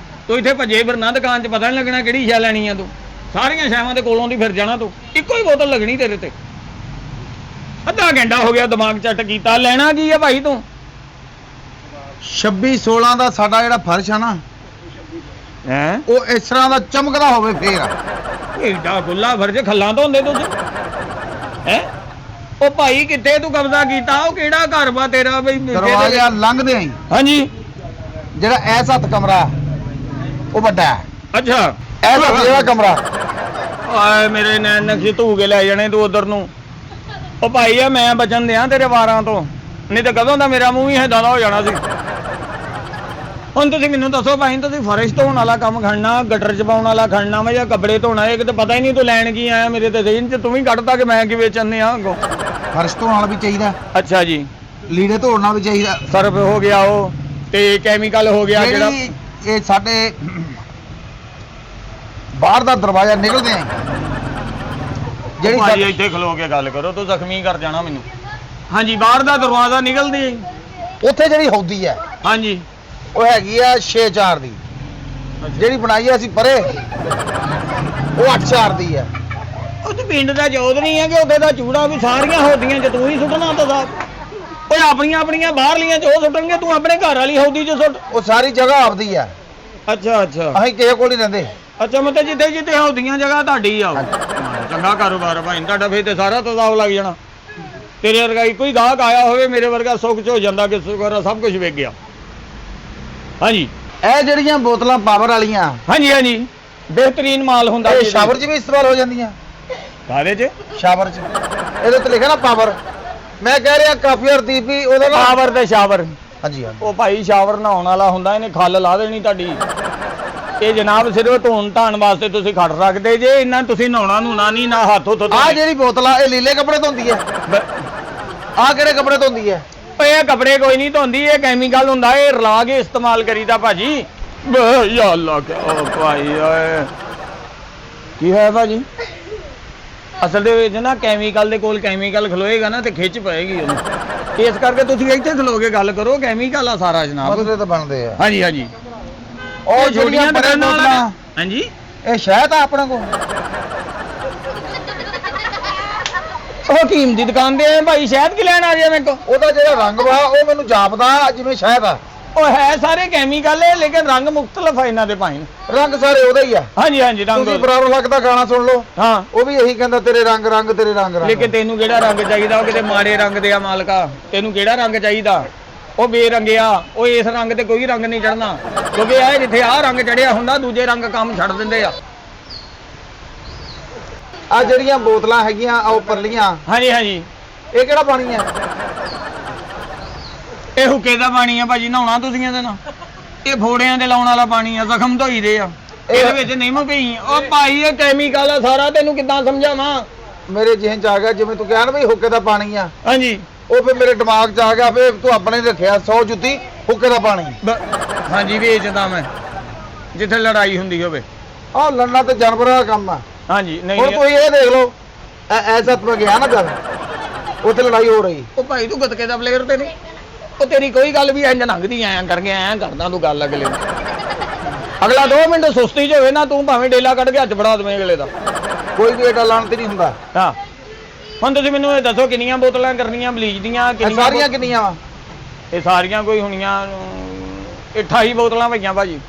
ਤੂੰ ਇੱਥੇ ਭੱਜੇ ਫਿਰਨਾ ਦੁਕਾਨ 'ਚ, ਪਤਾ ਨਹੀਂ ਲੱਗਣਾ ਕਿਹੜੀ ਸ਼ੈ ਲੈਣੀ ਆ ਤੂੰ। ਸਾਰੀਆਂ ਸ਼ੈਵਾਂ ਦੇ ਕੋਲੋਂ ਦੀ ਫਿਰ ਜਾਣਾ ਤੂੰ। ਇੱਕੋ ਹੀ ਬੋਤਲ ਲੱਗਣੀ ਤੇਰੇ ਤੇ। ਅੱਧਾ ਘੰਟਾ ਹੋ ਗਿਆ ਦਿਮਾਗ ਚੱਟ ਕੀਤਾ। ਲੈਣਾ ਕੀ ਆ ਭਾਈ ਤੂੰ? 26-16 ਦਾ ਸਾਡਾ ਜਿਹੜਾ ਫਰਸ਼ ਆ ਨਾ, ਹੈ ਉਹ ਇਸ ਤਰ੍ਹਾਂ ਦਾ ਚਮਕਦਾ ਹੋਵੇ ਫੇਰ। ਏਡਾ ਖੁੱਲਾ ਫਰਜ਼ ਖੱਲਾਂ ਤੋਂ ਹੁੰਦੇ ਤੁਸੀਂ? ਹੈ ਉਹ ਭਾਈ ਕਿੱਥੇ ਤੂੰ ਕਬਜ਼ਾ ਕੀਤਾ? ਉਹ ਕਿਹੜਾ ਘਰ ਵਾ ਤੇਰਾ ਬਈ? ਦਰਵਾਜ਼ਾ ਲੰਘਦੇ ਆਂ ਹਾਂਜੀ, ਜਿਹੜਾ ਐਸ ਹੱਥ ਕਮਰਾ ਉਹ ਵੱਡਾ ਹੈ। ਅੱਛਾ, ਐਸ ਹੱਥ ਜਿਹੜਾ ਕਮਰਾ, ਆਏ ਮੇਰੇ ਨੈਣ ਨਕਸ਼ੇ ਧੂ ਕੇ ਲੈ ਜਾਣੇ ਤੂੰ ਉਧਰ ਨੂੰ। ਉਹ ਭਾਈ ਆ ਮੈਂ ਬਚਣ ਦਿਆਂ ਤੇਰੇ ਵਾਰਾਂ ਤੋਂ, ਨਹੀਂ ਤਾਂ ਕਦੋਂ ਦਾ ਮੇਰਾ ਮੂੰਹ ਹੀ ਏਦਾਂ ਦਾ ਹੋ ਜਾਣਾ ਸੀ। ਹੁਣ ਤੁਸੀਂ ਮੈਨੂੰ ਦੱਸੋ ਭਾਈ, ਤੁਸੀਂ ਫਰਸ਼ ਧੋਣ ਵਾਲਾ ਕੰਮ ਖੜਨਾ, ਗਟਰ ਚ ਪਾਉਣ ਵਾਲਾ ਖੜਨਾ ਵਾ, ਜਾਂ ਕੱਪੜੇ ਧੋਣਾ? ਇਹ ਕਿਤੇ ਪਤਾ ਹੀ ਨਹੀਂ ਤੂੰ ਲੈਣ ਕੀ ਆਇਆ। ਮੇਰੇ ਤੇ ਜ਼ਹਿਨ ਚ ਤੂੰ ਵੀ ਕੱਢਤਾ ਕਿ ਮੈਂ ਕੀ ਵੇਚਣੇ ਆ ਅੱਗੋਂ। ਫਰਸ਼ ਧੋਣ ਵਾਲਾ ਵੀ ਚਾਹੀਦਾ, ਅੱਛਾ ਜੀ, ਲੀੜੇ ਧੋਣ ਵਾਲਾ ਵੀ ਚਾਹੀਦਾ, ਸਰਫ ਹੋ ਗਿਆ ਉਹ, ਤੇ ਕੈਮੀਕਲ ਹੋ ਗਿਆ ਜਿਹੜਾ। ਇਹ ਸਾਡੇ ਬਾਹਰ ਦਾ ਦਰਵਾਜ਼ਾ ਨਿਕਲਦੇ ਆਂ ਜਿਹੜੀ ਭਾਈ ਇੱਥੇ ਖਲੋ ਕੇ ਗੱਲ ਕਰੋ, ਤੂੰ ਜ਼ਖਮੀ ਕਰ ਜਾਣਾ ਮੈਨੂੰ। ਹਾਂਜੀ, ਬਾਹਰ ਦਾ ਦਰਵਾਜ਼ਾ ਨਿਕਲਦੀ, ਉੱਥੇ ਜਿਹੜੀ ਹੌਦੀ ਹੈ, ਹਾਂਜੀ, ਉਹ ਹੈਗੀ ਆ 6-4 ਦੀ। ਜਿਹੜੀ ਬਣਾਈ ਆ ਅਸੀਂ ਪਰੇ, ਉਹ 8-4 ਦੀ ਹੈ। ਉਹ ਤੇ ਪਿੰਡ ਦਾ ਜੋਦ ਨਹੀਂ ਹੈ ਕਿ ਉਹਦੇ ਦਾ ਚੂੜਾ ਵੀ ਸਾਰੀਆਂ ਹੌਦੀਆਂ ਚ ਤੂੰ ਹੀ ਸੁੱਟਣਾ ਤਾਂ ਸਾਹਿਬ। ਓਏ ਆਪਣੀਆਂ ਆਪਣੀਆਂ ਬਾਹਰਲੀਆਂ ਚ ਉਹ ਸੁੱਟਣਗੇ, ਤੂੰ ਆਪਣੇ ਘਰ ਵਾਲੀ ਹੌਦੀ ਚ ਸੁੱਟ। ਉਹ ਸਾਰੀ ਜਗ੍ਹਾ ਆਪਦੀ ਆ। ਅੱਛਾ ਅੱਛਾ, ਅਸੀਂ ਕਿਸੇ ਕੋਲ ਨਹੀਂ ਰਹਿੰਦੇ। ਅੱਛਾ, ਮਤਲਬ ਜਿੱਥੇ ਜਿੱਥੇ ਹੌਦੀਆਂ ਜਗ੍ਹਾ ਤੁਹਾਡੀ ਆ। ਚੰਗਾ ਕਾਰੋਬਾਰ ਭਾਈ ਤੁਹਾਡਾ, ਫੇਰ ਤੇ ਸਾਰਾ ਤਜ਼ਾਬ ਲੱਗ ਜਾਣਾ। ਤੇਰੇ ਵਰਗਾ ਇੱਕੋ ਹੀ ਗਾਹਕ ਆਇਆ ਹੋਵੇ, ਮੇਰੇ ਵਰਗਾ ਸੁੱਖ ਚ ਹੋ ਜਾਂਦਾ ਕਿ ਸ਼ੁਕਰ ਸਭ ਕੁਝ ਵੇਚ ਗਿਆ। ਹਾਂਜੀ, ਇਹ ਜਿਹੜੀਆਂ ਬੋਤਲਾਂ ਪਾਵਰ ਵਾਲੀਆਂ, ਹਾਂਜੀ ਹਾਂਜੀ, ਬਿਹਤਰੀਨ ਮਾਲ ਹੁੰਦਾ। ਇਹ ਸ਼ਾਵਰ 'ਚ ਵੀ ਇਸਤੇਮਾਲ ਹੋ ਜਾਂਦੀਆਂ? ਸਾਰੇ ਚ ਸ਼ਾਵਰ 'ਚ ਇਹਦੇ ਉੱਤੇ ਲਿਖਿਆ ਨਾ ਪਾਵਰ। ਮੈਂ ਕਹਿ ਰਿਹਾ ਕਾਫੀ ਹਰਦੀਪ ਵੀ ਉਹਦਾ ਨਾ ਸ਼ਾਵਰ ਤੇ ਸ਼ਾਵਰ। ਹਾਂਜੀ ਹਾਂਜੀ, ਉਹ ਭਾਈ ਸ਼ਾਵਰ ਨਹਾਉਣ ਵਾਲਾ ਹੁੰਦਾ, ਇਹਨੇ ਖੱਲ ਲਾ ਦੇਣੀ ਤੁਹਾਡੀ। ਇਹ ਜਨਾਬ ਸਿਰਫ ਧੋਣ ਧਾਣ ਵਾਸਤੇ ਤੁਸੀਂ ਖੜ ਸਕਦੇ ਜੇ, ਇਹਨਾਂ ਤੁਸੀਂ ਨਹਾਉਣਾ ਨੂੰ ਨਾ ਨਹੀਂ, ਨਾ ਹੱਥ ਉੱਥੋਂ। ਆਹ ਜਿਹੜੀ ਬੋਤਲ ਆ, ਇਹ ਲੀਲੇ ਕੱਪੜੇ ਧੋਂਦੀ ਹੈ? ਆਹ ਕਿਹੜੇ ਕੱਪੜੇ ਧੋਂਦੀ ਹੈ? ਇਹ ਕੱਪੜੇ ਕੋਈ ਨਹੀਂ ਧੋਂਦੀ, ਇਹ ਕੈਮੀਕਲ ਹੁੰਦਾ, ਇਹ ਰਲਾ ਕੇ ਇਸਤੇਮਾਲ ਕਰੀਦਾ ਭਾਜੀ। ਯਾ ਅੱਲਾ, ਓ ਭਾਈ ਓਏ ਕੀ ਹੋਇਆ ਭਾਜੀ? ਅਸਲ ਦੇ ਵਿੱਚ ਨਾ ਕੈਮੀਕਲ ਦੇ ਕੋਲ ਕੈਮੀਕਲ ਖਲੋਏਗਾ ਨਾ ਤੇ ਖਿੱਚ ਪਏਗੀ ਉਹਨੂੰ। ਇਸ ਕਰਕੇ ਤੁਸੀਂ ਇੱਥੇ ਖਲੋ ਕੇ ਗੱਲ ਕਰੋ, ਕੈਮੀਕਲ ਆ ਸਾਰਾ ਜਨਾਬ। ਮਸਲੇ ਤਾਂ ਬਣਦੇ ਆ। ਹਾਂਜੀ ਹਾਂਜੀ, ਉਹ ਛੋਟੀਆਂ ਦੁਕਾਨਾਂ ਵਾਲਾ। ਹਾਂਜੀ, ਇਹ ਸ਼ਹਿਦ ਆ ਆਪਣੇ ਕੋਲ। ਉਹ ਹਕੀਮ ਦੀ ਦੁਕਾਨ ਦੇ ਆਏ ਭਾਈ, ਸ਼ਹਿਦ ਕੀ ਲੈਣ ਆ ਗਿਆ ਮੇਰੇ ਕੋਲ? ਉਹਦਾ ਜਿਹੜਾ ਰੰਗ ਵਾ ਉਹ ਮੈਨੂੰ ਜਾਪਦਾ ਜਿਵੇਂ ਸ਼ਹਿਦ ਆ। ਉਹ ਹੈ ਸਾਰੇ ਕੈਮੀਕਲ ਹੈ, ਲੇਕਿਨ ਰੰਗ ਮੁਖਤਲਫ ਹੈ ਇਹਨਾਂ ਦੇ ਭਾਈ। ਰੰਗ ਸਾਰੇ ਉਹਦਾ ਹੀ ਆ। ਹਾਂਜੀ ਹਾਂਜੀ, ਰੰਗ ਤੁਸੀਂ ਬਰਾਬਰ ਲੱਗ ਦਾ ਗਾਣਾ ਸੁਣ ਲਓ, ਹਾਂ, ਉਹ ਵੀ ਇਹੀ ਕਹਿੰਦਾ ਤੇਰੇ ਰੰਗ ਰੰਗ ਤੇਰੇ ਰੰਗ ਰੰਗ। ਲੇਕਿਨ ਤੈਨੂੰ ਕਿਹੜਾ ਰੰਗ ਚਾਹੀਦਾ? ਉਹ ਕਿਤੇ ਮਾੜੇ ਰੰਗ ਦੇ ਆ ਮਾਲਕਾ, ਤੈਨੂੰ ਕਿਹੜਾ ਰੰਗ ਚਾਹੀਦਾ? ਉਹ ਬੇਰੰਗਿਆ, ਉਹ ਇਸ ਰੰਗ ਤੇ ਕੋਈ ਰੰਗ ਨਹੀਂ ਚੜਨਾ, ਕਿਉਂਕਿ ਇਹ ਜਿੱਥੇ ਆਹ ਰੰਗ ਚੜਿਆ ਹੁੰਦਾ ਦੂਜੇ ਰੰਗ ਕੰਮ ਛੱਡ ਦਿੰਦੇ ਆ। ਆ ਜਿਹੜੀਆਂ ਬੋਤਲਾਂ ਹੈਗੀਆਂ ਆ ਉੱਪਰਲੀਆਂ, ਹਾਂਜੀ ਹਾਂਜੀ, ਇਹ ਕਿਹੜਾ ਪਾਣੀ ਆ? ਇਹ ਹੁੱਕੇ ਦਾ ਪਾਣੀ ਆ ਭਾਜੀ, ਨਹਾਉਣਾ ਤੁਸੀਂ ਇਹਦੇ ਨਾਲ? ਇਹ ਫੋੜਿਆਂ ਦੇ ਲਾਉਣ ਵਾਲਾ ਪਾਣੀ ਆ, ਜ਼ਖਮ ਧੋਈ ਦੇ ਆ, ਇਹਦੇ ਵਿੱਚ ਨਿੰਮ ਪਈ। ਉਹ ਭਾਈ ਇਹ ਕੈਮੀਕਲ ਆ ਸਾਰਾ, ਤੈਨੂੰ ਕਿੱਦਾਂ ਸਮਝਾਵਾਂ? ਮੇਰੇ ਜਿਹਨ ਚ ਆ ਗਿਆ, ਜਿਵੇਂ ਤੂੰ ਕਿਹਾ ਨਾ ਬਈ ਹੁੱਕੇ ਦਾ ਪਾਣੀ ਆ, ਹਾਂਜੀ, ਉਹ ਫਿਰ ਮੇਰੇ ਦਿਮਾਗ ਚ ਆ ਗਿਆ, ਫਿਰ ਤੂੰ ਆਪਣੇ ਰੱਖਿਆ 100 ਜੁੱਤੀ ਹੁੱਕੇ ਦਾ ਪਾਣੀ। ਹਾਂਜੀ, ਵੇਚਦਾ ਮੈਂ ਜਿੱਥੇ ਲੜਾਈ ਹੁੰਦੀ ਹੋਵੇ। ਆਹ ਲੜਨਾ ਤੇ ਜਾਨਵਰਾਂ ਦਾ ਕੰਮ ਆ। ਹਾਂਜੀ, ਹੁਣ ਨਹੀਂ ਤੁਸੀਂ ਇਹ ਦੇਖ ਲਓ, ਐਸਾ ਤੂੰ ਗਿਆ ਨਾ ਜਦ ਉੱਥੇ ਲੜਾਈ ਹੋ ਰਹੀ। ਉਹ ਭਾਈ ਤੂੰ ਗੱਤਕੇ ਦਾ ਪਲੇਅਰ ਤੇ ਨਹੀਂ, ਉਹ ਤੇਰੀ ਕੋਈ ਗੱਲ ਵੀ ਇੰਜ ਲੰਘਦੀ ਐਂ ਕਰਕੇ ਐਂ ਕਰਦਾ ਤੂੰ ਗੱਲ ਅਗਲੇ ਨੂੰ। ਅਗਲਾ 2 ਮਿੰਟ ਸੁਸਤੀ ਚ ਹੋਵੇ ਨਾ, ਤੂੰ ਭਾਵੇਂ ਡੇਲਾ ਕੱਢ ਕੇ ਹੱਥ ਫੜਾ ਦੇਵੇਂ ਅਗਲੇ ਦਾ। ਕੋਈ ਵੀ ਏਡਾ ਲਾਣ ਤੇ ਨਹੀਂ ਹੁੰਦਾ। ਹਾਂ, ਹੁਣ ਤੁਸੀਂ ਮੈਨੂੰ ਇਹ ਦੱਸੋ ਕਿੰਨੀਆਂ ਬੋਤਲਾਂ ਕਰਨੀਆਂ ਬਲੀਚ ਦੀਆਂ? ਸਾਰੀਆਂ ਕਿੰਨੀਆਂ ਵਾ? ਇਹ ਸਾਰੀਆਂ ਕੋਈ ਹੋਣੀਆਂ 28 ਬੋਤਲਾਂ ਪਈਆਂ ਭਾਜੀ।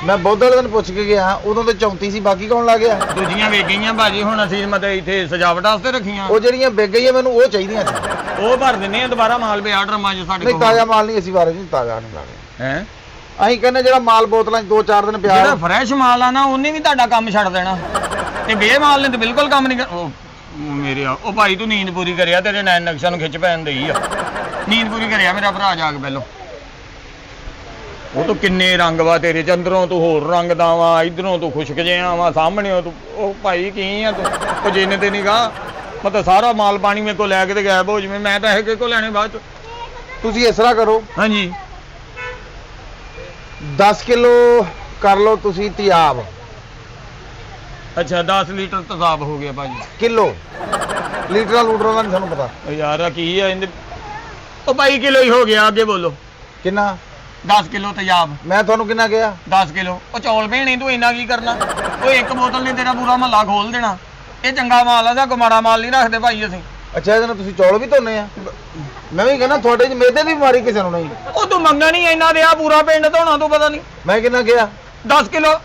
ਮੈਂ ਬੁੱਧ ਵਾਲੇ ਦਿਨ ਪੁੱਛ ਕੇ ਗਿਆ, ਉਦੋਂ ਤੇ 34 ਸੀ, ਬਾਕੀ ਕੌਣ ਲਾ ਗਿਆ? ਦੂਜੀਆਂ ਵੇਚ ਗਈਆਂ ਭਾਜੀ, ਹੁਣ ਅਸੀਂ ਮਤਲਬ ਇੱਥੇ ਸਜਾਵਟ ਵਾਸਤੇ ਰੱਖੀਆਂ। ਉਹ ਜਿਹੜੀਆਂ ਵਿਕ ਗਈਆਂ ਮੈਨੂੰ ਉਹ ਚਾਹੀਦੀਆਂ ਸੀ। ਉਹ ਭਰ ਦਿੰਨੇ ਆ ਦੁਬਾਰਾ ਮਾਲ ਪਿਆ ਡਰਮਾਂ 'ਚ ਸਾਡੇ ਨਹੀਂ, ਤਾਜ਼ਾ ਮਾਲ ਨਹੀਂ ਅਸੀਂ ਬਾਰੇ ਨਹੀਂ, ਤਾਜ਼ਾ ਨਹੀਂ ਲਾਗੇ। ਹੈ ਅਸੀਂ ਕਹਿੰਦੇ ਜਿਹੜਾ ਮਾਲ ਬੋਤਲਾਂ 'ਚ 2-4 ਦਿਨ ਪਿਆ, ਜਿਹੜਾ ਫਰੈਸ਼ ਮਾਲ ਆ ਨਾ ਉਹਨੇ ਵੀ ਤੁਹਾਡਾ ਕੰਮ ਛੱਡ ਦੇਣਾ, ਤੇ ਬੇਮਾਲ ਨੇ ਤੇ ਬਿਲਕੁਲ ਕੰਮ ਨਹੀਂ ਕਰ। ਉਹ ਮੇਰੇ ਆ, ਉਹ ਭਾਈ ਤੂੰ ਨੀਂਦ ਪੂਰੀ ਕਰਿਆ, ਤੇਰੇ ਨੈਣ ਨਕਸ਼ਾ ਨੂੰ ਖਿੱਚ ਪੈਣ ਦਈ ਆ। ਨੀਂਦ ਪੂਰੀ ਕਰਿਆ ਮੇਰਾ ਭਰਾ, ਜਾ ਕੇ ਪਹਿਲੋਂ। ਉਹ ਤੋਂ ਕਿੰਨੇ ਰੰਗ ਵਾ ਤੇਰੇ ਚ, ਅੰਦਰੋਂ ਤੂੰ ਹੋਰ ਰੰਗ ਦਾ ਵਾ, ਇਧਰੋਂ ਤੂੰ ਖੁਸ਼ਕ ਜਿਹਾ ਵਾ, ਸਾਹਮਣੇ ਤੂੰ। ਉਹ ਭਾਈ ਕੀ ਆ ਤੂੰ? ਉਹ ਜਿੰਨੇ ਤੇ ਨਿਗਾਹ ਮਤਲਬ ਸਾਰਾ ਮਾਲ ਪਾਣੀ ਮੇਰੇ ਕੋਲ ਲੈ ਕੇ ਤੇ ਗਾਇਬ ਹੋ ਜਿਵੇਂ ਮੈਂ ਪੈਸੇ ਕਿਹਦੇ ਕੋਲ ਲੈਣੇ ਬਾਅਦ ਚ। ਤੁਸੀਂ ਇਸ ਤਰ੍ਹਾਂ ਕਰੋ, ਹਾਂਜੀ, 10 ਕਿਲੋ ਕਰ ਲਓ ਤੁਸੀਂ ਤਿਆਬ। ਅੱਛਾ 10 ਲੀਟਰ ਤੇਜ਼ਾਬ ਹੋ ਗਿਆ ਭਾਜੀ। ਕਿਲੋ ਲੀਟਰਾਂ ਲੂਟਰਾਂ ਦਾ ਨਹੀਂ ਸਾਨੂੰ ਪਤਾ। ਉਹ ਯਾਰ ਆ ਕੀ ਆ ਇਹਦੇ? ਉਹ ਭਾਈ ਕਿਲੋ ਹੀ ਹੋ ਗਿਆ, ਅੱਗੇ ਬੋਲੋ। ਕਿੰਨਾ? 10 ਕਿਲੋ ਤੇਜ਼ਾਬ। ਮੈਂ ਤੁਹਾਨੂੰ ਕਿੰਨਾ ਕਿਹਾ? 10 ਕਿਲੋ। ਉਹ ਚੌਲ ਭੇਣੇ ਤੂੰ ਇੰਨਾ ਕੀ ਕਰਨਾ? ਉਹ ਇੱਕ ਬੋਤਲ ਨੇ ਤੇਰਾ ਪੂਰਾ ਮਹੱਲਾ ਖੋਲ ਦੇਣਾ। ਇਹ ਚੰਗਾ ਮਾਲ ਆ, ਜਾਂ ਮਾੜਾ ਮਾਲ ਨਹੀਂ ਰੱਖਦੇ ਭਾਈ ਅਸੀਂ। ਅੱਛਾ, ਇਹਦੇ ਨਾਲ ਤੁਸੀਂ ਚੌਲ ਵੀ ਧੋਨੇ ਆ? ਮੈਂ ਵੀ ਕਹਿੰਦਾ ਤੁਹਾਡੇ 'ਚ ਮੇਦੇ ਦੀ ਬਿਮਾਰੀ ਕਿਸੇ ਨੂੰ ਨਹੀਂ। ਉਹ ਤੂੰ ਮੰਗਣਾ ਨਹੀਂ ਇੰਨਾ ਦਿਆ, ਪੂਰਾ ਪਿੰਡ ਧੋਣਾ ਤੂੰ ਪਤਾ ਨਹੀਂ। ਮੈਂ ਕਿੰਨਾ ਕਿਹਾ? 10 ਕਿਲੋ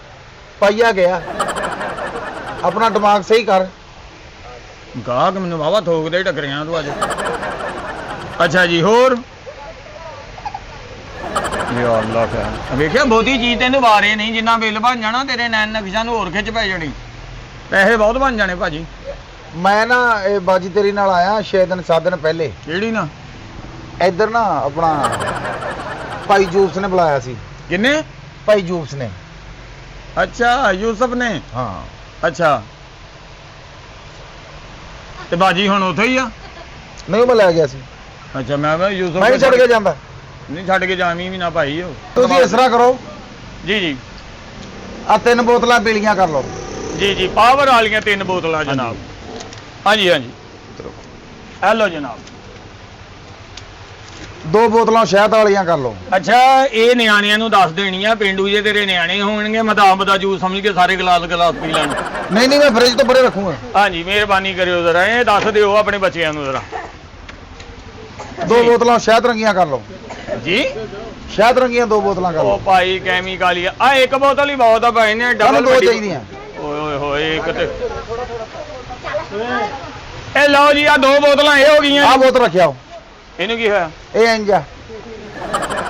ਪਾਈਆ ਗਿਆ। ਆਪਣਾ ਦਿਮਾਗ ਸਹੀ ਕਰ। ਗਾਹਕ ਮੈਨੂੰ ਵਾਵਾ ਥੋਕਦੇ ਟੱਕਰਿਆ ਤੂੰ ਅੱਜ। ਅੱਛਾ ਜੀ, ਹੋਰ? ਯਾ ਅੱਲਾਹ ਖੈਰ। ਵੇਖਿਆ ਬਹੁਤੀ ਚੀਜ਼ ਤੈਨੂੰ ਵਾਰੇ ਨਹੀਂ, ਜਿੰਨਾ ਬਿੱਲ ਬਣ ਜਾਣਾ ਤੇਰੇ ਨੈਣ ਨਕਸ਼ਾਂ ਨੂੰ ਹੋਰ ਖਿੱਚ ਪੈ ਜਾਣੀ, ਪੈਸੇ ਬਹੁਤ ਬਣ ਜਾਣੇ ਭਾਜੀ। ਮੈਂ ਨਾ ਇਹ ਬਾਜੀ ਤੇਰੀ ਨਾਲ ਆਇਆ 6 ਦਿਨ 7 ਦਿਨ ਪਹਿਲੇ। ਕਿਹੜੀ ਨਾ? ਇੱਧਰ ਨਾ ਆਪਣਾ ਭਾਈ ਜੂਸ ਨੇ ਬੁਲਾਇਆ ਸੀ। ਕਿੰਨੇ? ਭਾਈ ਜੂਸ ਨੇ। ਅੱਛਾ, ਯੂਸਫ ਨੇ। ਹਾਂ। ਅੱਛਾ, ਤੇ ਬਾਜੀ ਹੁਣ ਉੱਥੇ ਹੀ ਆ? ਨਹੀਂ, ਉਹ ਮੈਂ ਲੈ ਗਿਆ ਸੀ। ਅੱਛਾ, ਮੈਂ ਯੂਸਫ ਮੈਂ ਨਹੀਂ ਛੱਡ ਕੇ ਜਾਂਦਾ। ਨਹੀਂ ਛੱਡ ਕੇ ਜਾਵੀਂ ਵੀ ਨਾ ਭਾਈ। ਉਹ ਤੁਸੀਂ ਇਸ ਤਰ੍ਹਾਂ ਕਰੋ, ਜੀ ਜੀ, ਆ 3 ਬੋਤਲਾਂ ਪੀਲੀਆਂ ਕਰ ਲਓ। ਜੀ ਜੀ, ਪਾਵਰ ਵਾਲੀਆਂ 3 ਬੋਤਲਾਂ ਜਨਾਬ। ਹਾਂਜੀ ਹਾਂਜੀ, ਹੈਲੋ ਜਨਾਬ। 2 ਬੋਤਲਾਂ ਸ਼ਹਿਦ ਵਾਲੀਆਂ ਕਰ ਲਓ। ਅੱਛਾ, ਇਹ ਨਿਆਣਿਆਂ ਨੂੰ ਦੱਸ ਦੇਣੀ ਆ, ਪਿੰਡੂ ਜੇ ਤੇਰੇ ਨਿਆਣੇ ਹੋਣਗੇ ਮਦਾਮ ਦਾ ਜੂਸ ਸਮਝ ਕੇ ਸਾਰੇ ਗਲਾਸ ਪੀ ਲੈਣ। ਨਹੀਂ ਨਹੀਂ, ਮੈਂ ਫ੍ਰਿਜ ਤੋਂ ਪਰੇ ਰੱਖੂਗਾ। ਹਾਂਜੀ, ਮਿਹਰਬਾਨੀ ਕਰਿਓ ਜ਼ਰਾ, ਇਹ ਦੱਸ ਦਿਓ ਆਪਣੇ ਬੱਚਿਆਂ ਨੂੰ ਜ਼ਰਾ। 2 ਬੋਤਲਾਂ ਸ਼ਹਿਦ ਰੰਗੀਆਂ ਕਰ ਲਓ ਜੀ। ਸ਼ਹਿਦ ਰੰਗੀਆਂ 2 ਬੋਤਲਾਂ ਕਰ ਉਹ ਲਓ। ਭਾਈ ਕੈਮੀਕਲ ਹੀ ਆ, ਇੱਕ ਬੋਤਲ ਹੀ ਬਹੁਤ ਆ ਭਾਈ ਨੇ, ਸਾਨੂੰ ਡਬਲ 2 ਚਾਹੀਦੀਆਂ। ਓਏ ਓਏ ਹੋਏ, ਇੱਕ ਤੇ ਇਹ ਲਓ ਜੀ, ਆ 2 ਬੋਤਲਾਂ ਇਹ ਹੋ ਗਈਆਂ। ਆਹ ਬੋਤਲ ਰੱਖਿਆ। ਇਹਨੂੰ ਕੀ ਹੋਇਆ? ਇਹ ਇੰਜ ਆ,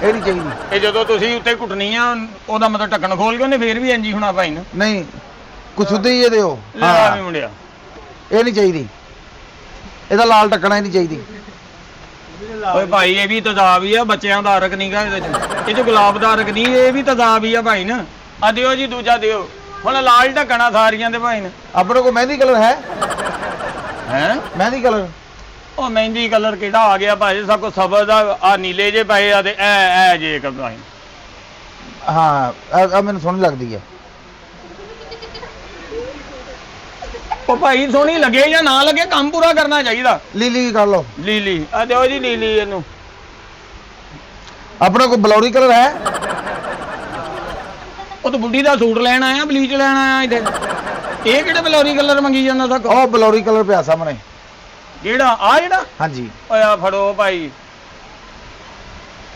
ਇਹ ਨਹੀਂ ਚਾਹੀਦੀ। ਇਹ ਜਦੋਂ ਤੁਸੀਂ ਉੱਤੇ ਘੁੱਟਣੀ ਆ, ਉਹਦਾ ਮਤਲਬ ਢੱਕਣ ਖੋਲ ਕੇ ਉਹਨੇ ਫੇਰ ਵੀ ਇੰਜੀ ਹੋਣਾ ਭਾਈ ਨੂੰ। ਨਹੀਂ, ਕੁਛ ਉਦਾਂ ਹੀ ਇਹ ਦਿਓ। ਲੈ ਵੀ ਮੁੰਡਿਆ, ਇਹ ਨਹੀਂ ਚਾਹੀਦੀ, ਇਹਦਾ ਲਾਲ ਢੱਕਣਾ ਹੀ ਨਹੀਂ ਚਾਹੀਦੀ। ਓਏ ਭਾਈ ਇਹ ਵੀ ਤੇਜ਼ਾਬ ਹੀ ਆ, ਬੱਚਿਆਂ ਦਾ ਅਰਕ ਨਹੀਂਗਾ ਇਹਦੇ ਚ, ਇਹ ਚ ਗੁਲਾਬ ਦਾ ਅਰਕ ਨਹੀਂ, ਇਹ ਵੀ ਤੇਜ਼ਾਬ ਹੀ ਆ ਭਾਈ ਨਾ। ਆ ਦਿਓ ਜੀ ਦੂਜਾ ਦਿਓ। ਹੁਣ ਲਾਲ ਢੱਕਣਾ ਸਾਰੀਆਂ ਦੇ ਭਾਈ ਨੇ। ਆਪਣੇ ਕੋਲ ਮਹਿੰਦੀ ਕਲਰ ਹੈ? ਮਹਿੰਦੀ ਕਲਰ? ਉਹ ਮਹਿੰਦੀ ਕਲਰ ਕਿਹੜਾ ਆ ਗਿਆ ਭਾਈ, ਸਭ ਕੋ ਸਬਰ ਦਾ ਆ ਨੀਲੇ ਜੇ ਪਏ ਆ ਤੇ ਐ ਜੇ ਇੱਕ ਭਾਈ। ਹਾਂ, ਆ ਮੈਨੂੰ ਸੋਹਣੀ ਲੱਗਦੀ ਹੈ। ਉਹ ਭਾਈ ਸੋਹਣੀ ਲੱਗੇ ਜਾਂ ਨਾ ਲੱਗੇ, ਕੰਮ ਪੂਰਾ ਕਰਨਾ ਚਾਹੀਦਾ। ਲੀਲੀ ਕਰ ਲਓ। ਲੀਲੀ ਆ ਦਿਓ ਜੀ, ਲੀਲੀ ਇਹਨੂੰ। ਆਪਣੇ ਕੋਲ ਬਲੌਰੀ ਕਲਰ ਹੈ? ਉਹ ਤਾਂ ਬੁੱਢੀ ਦਾ ਸੂਟ ਲੈਣ ਆਇਆ, ਬਲੀਚ ਲੈਣ ਆਇਆ ਇੱਥੇ। ਇਹ ਕਿਹੜੇ ਬਲੌਰੀ ਕਲਰ ਮੰਗੀ ਜਾਂਦਾ ਤੱਕ? ਉਹ ਬਲੌਰੀ ਕਲਰ ਪਿਆ ਸਾਹਮਣੇ। ਕਿਹੜਾ ਆ ਜਿਹੜਾ? ਹਾਂਜੀ। ਓਏ ਆ ਫੜੋ ਭਾਈ।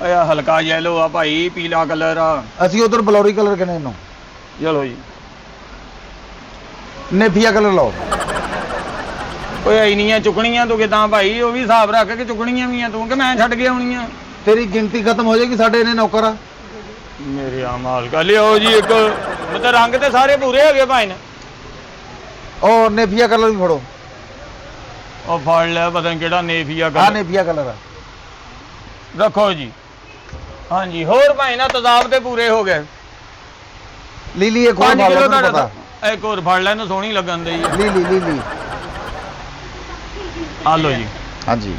ਓਏ ਆ ਹਲਕਾ ਯੈਲੋ ਆ ਭਾਈ, ਪੀਲਾ ਕਲਰ ਆ। ਅਸੀਂ ਉਧਰ ਬਲੌਰੀ ਕਲਰ ਕਹਿੰਦੇ ਇਹਨੂੰ। ਚਲੋ ਜੀ। ਨੇਫੀਆ ਕਲਰ ਲਓ। ਓਏ ਇੰਨੀਆਂ ਚੁੱਕਣੀਆਂ ਤੂੰ ਕਿਦਾਂ ਭਾਈ? ਉਹ ਵੀ ਹਿਸਾਬ ਰੱਖ ਕੇ ਚੁੱਕਣੀਆਂ ਵੀ ਆ ਤੂੰ, ਕਿ ਮੈਂ ਛੱਡ ਕੇ ਆਉਣੀਆਂ? ਤੇਰੀ ਗਿਣਤੀ ਖਤਮ ਹੋ ਜਾਏਗੀ, ਸਾਡੇ ਇਹਨੇ ਨੌਕਰ ਆ। ਮੇਰੇ ਆ ਮਾਲਕਾ ਲਿਓ ਜੀ ਇੱਕ। ਮਤਲਬ ਰੰਗ ਤੇ ਸਾਰੇ ਪੂਰੇ ਹੋ ਗਏ ਭਾਈ ਨੇ। ਉਹ ਨੇਫੀਆ ਕਲਰ ਵੀ ਫੜੋ। ਉਹ ਫੜ ਲਿਆ, ਪਤਾ ਨਹੀਂ ਕਿਹੜਾ ਨੇਫੀਆ ਆ ਕਲਰ। ਨੇਫੀਆ ਕਲਰ ਆ। ਰੱਖੋ ਜੀ। ਹਾਂਜੀ ਹੋਰ ਭਾਈ ਨਾ ਤਜ਼ਾਬ ਤੇ ਪੂਰੇ ਹੋ ਗਏ। ਲੀਲੀ ਇੱਕ ਹੋਰ 5 ਫੜ ਕਿਲੋ ਲਓ, ਦਾ ਤੁਹਾਨੂੰ ਪਤਾ। ਇੱਕ ਹੋਰ ਫੜ ਲੈ, ਇਹਨੂੰ ਸੋਹਣੀ ਲੱਗਣ ਦੇ ਜੀ। Lily lily. ਆ ਲੋ ਜੀ। ਹਾਂਜੀ।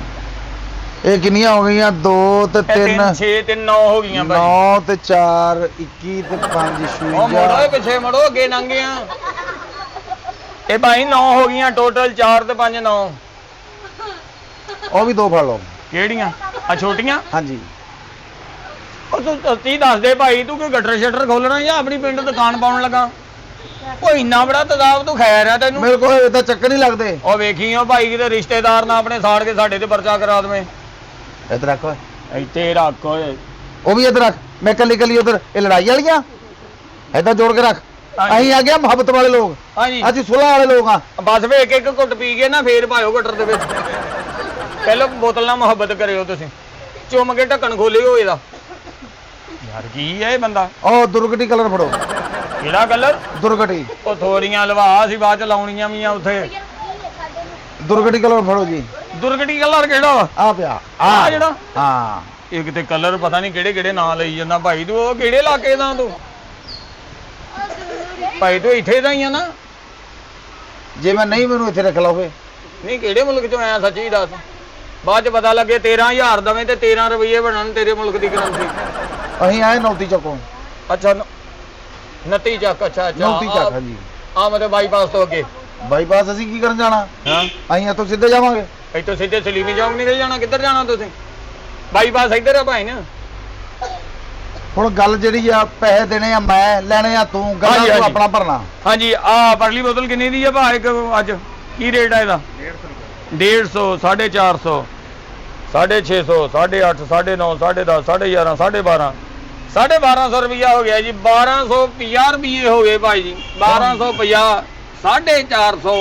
ਇਹ ਕਿੰਨੀਆਂ ਹੋ ਗਈਆਂ? 2 ਤੇ 3 6 ਤੇ 9 ਹੋ ਗਈਆਂ ਭਾਈ। 9 ਤੇ 4 21 ਤੇ 5 ਉਹ ਮੋੜੋ 56। ਪਿੱਛੇ ਮੋੜੋ, ਅੱਗੇ ਲੰਘੇ ਆ। ਇਹ ਭਾਈ 9 ਹੋ ਗਈਆਂ ਟੋਟਲ। 4 ਤੇ 5 9। ਉਹ ਵੀ 2 ਫੜ ਲਓ। ਕਿਹੜੀਆਂ? ਆ ਛੋਟੀਆਂ? ਹਾਂਜੀ। ਉਹ ਤੂੰ ਸੱਚੀ ਦੱਸ ਦੇ ਭਾਈ, ਤੂੰ ਕੋਈ ਗਟਰ ਸ਼ਟਰ ਖੋਲਣਾ ਜਾਂ ਆਪਣੀ ਪਿੰਡ ਦੁਕਾਨ ਪਾਉਣ ਲੱਗਾ? ਉਹ ਇੰਨਾ ਬੜਾ ਤਜ਼ਾਬ ਤੂੰ ਖੈਰ ਆ ਤੈਨੂੰ। ਮੇਰੇ ਕੋਲ ਇਹਦਾ ਚੱਕਰ ਨਹੀਂ ਲੱਗਦੇ। ਉਹ ਵੇਖੀ ਉਹ ਭਾਈ ਕਿਤੇ ਰਿਸ਼ਤੇਦਾਰ ਨਾ ਆਪਣੇ ਸਾੜ ਕੇ ਸਾਡੇ ਤੇ ਪਰਚਾ ਕਰਾ ਦੇਵੇਂ। ਇੱਧਰ ਰੱਖ ਓਏ। ਇੱਥੇ ਰੱਖ ਓਏ। ਉਹ ਵੀ ਇੱਧਰ ਰੱਖ। ਮੈਂ ਕੱਲੀ ਕੱਲੀ ਉਧਰ। ਇਹ ਲੜਾਈ ਵਾਲੀਆਂ ਏਦਾਂ ਜੋੜ ਕੇ ਰੱਖ। ਹਾਂਜੀ। ਅਸੀਂ ਆ ਗਿਆ ਮੁਹੱਬਤ ਵਾਲੇ ਲੋਕ। ਹਾਂਜੀ ਅਸੀਂ ਸੁਲ੍ਹਾ ਵਾਲੇ ਲੋਕ ਆ। ਬਸ ਵੇ ਇੱਕ ਘੁੱਟ ਪੀ ਕੇ ਨਾ ਫੇਰ ਪਾਇਓ ਗਟਰ ਦੇ ਵਿੱਚ। ਪਹਿਲਾਂ ਬੋਤਲ ਨਾਲ ਮੁਹੱਬਤ ਕਰਿਓ ਤੁਸੀਂ। ਚੁੰਮ ਕੇ ਢੱਕਣ ਖੋਲਿਓ ਇਹਦਾ। ਯਾਰ ਕੀ ਹੈ ਇਹ ਬੰਦਾ? ਉਹ ਦੁਰਗਟੀ ਕਲਰ ਫੜੋ। ਕਿਹੜਾ ਕਲਰ? ਦੁਰਗਟੀ। ਉਹ ਥੋੜੀਆਂ ਲਵਾ ਸੀ ਬਾਅਦ ਚ ਲਾਉਣੀਆਂ ਵੀ ਆ ਉੱਥੇ। ਦੁਰਗਟੀ ਕਲਰ ਫੜੋ ਜੀ। ਦੁਰਗਟੀ ਕਲਰ ਕਿਹੜਾ ਵਾ? ਆ ਪਿਆ ਆ ਜਿਹੜਾ? ਹਾਂ। ਇੱਕ ਤੇ ਕਲਰ ਪਤਾ ਨਹੀਂ ਕਿਹੜੇ ਕਿਹੜੇ ਨਾਂ ਲਈ ਜਾਂਦਾ ਭਾਈ ਤੂੰ। ਉਹ ਕਿਹੜੇ ਇਲਾਕੇ ਦਾ ਤੂੰ? ਭਾਈ ਤੂੰ ਇੱਥੇ ਦਾ ਹੀ ਆ ਨਾ? ਜੇ ਮੈਂ ਨਹੀਂ ਮੈਨੂੰ ਇੱਥੇ ਰੱਖ ਲਓਗੇ। ਨਹੀਂ ਕਿਹੜੇ ਮੁਲਕ ਚੋਂ ਆਇਆ ਸੱਚੀ ਦੱਸ। ਬਾਅਦ ਚ ਪਤਾ ਲੱਗੇ 13,000 ਦਵੇਂ ਤੇ 13 ਰੁਪਏ ਬਣਨ ਤੇਰੇ ਮੁਲਕ ਦੀ ਕਰੰਸੀ। ਅਸੀਂ ਆਏ ਨੌਤੀ ਚੱਕੋਂ। ਅੱਛਾ 29 ਚੱਕ। ਅੱਛਾ ਅੱਛਾ ਨੌਤੀ ਚੱਕ। ਹਾਂਜੀ। ਆ ਮਤਲਬ ਬਾਈਪਾਸ ਤੋਂ ਅੱਗੇ। ਬਾਈਪਾਸ ਅਸੀਂ ਕੀ ਕਰਨ ਜਾਣਾ? ਹਾਂ ਅਸੀਂ ਇੱਥੋਂ ਸਿੱਧੇ ਜਾਵਾਂਗੇ। ਇੱਥੋਂ ਸਿੱਧੇ ਸਲੀਮੀ ਚੌਂਕ ਨਿਕਲ ਜਾਣਾ। ਕਿੱਧਰ ਜਾਣਾ ਤੁਸੀਂ? ਬਾਈਪਾਸ ਇੱਧਰ ਆ ਭਾਈ ਨਾ। ਹੁਣ ਗੱਲ ਜਿਹੜੀ ਆ, ਪੈਸੇ ਦੇਣੇ ਆ ਮੈਂ, ਲੈਣੇ ਆ ਤੂੰ, ਹਾਂਜੀ, ਗੱਲਾਂ ਤੂੰ ਹਾਂਜੀ। ਆਪਣਾ ਭਰਨਾ। ਹਾਂਜੀ ਆ ਪਰਲੀ ਬੋਤਲ ਕਿੰਨੀ ਦੀ ਆ ਭਾ ਇੱਕ ਅੱਜ? ਕੀ ਰੇਟ ਆ ਇਹਦਾ? 150 450 650 850 950 10 11 12 1250 ਰੁਪਇਆ ਹੋ ਗਿਆ ਜੀ। 1250 ਰੁਪਏ ਹੋ ਗਏ ਭਾਈ ਜੀ। 1250 450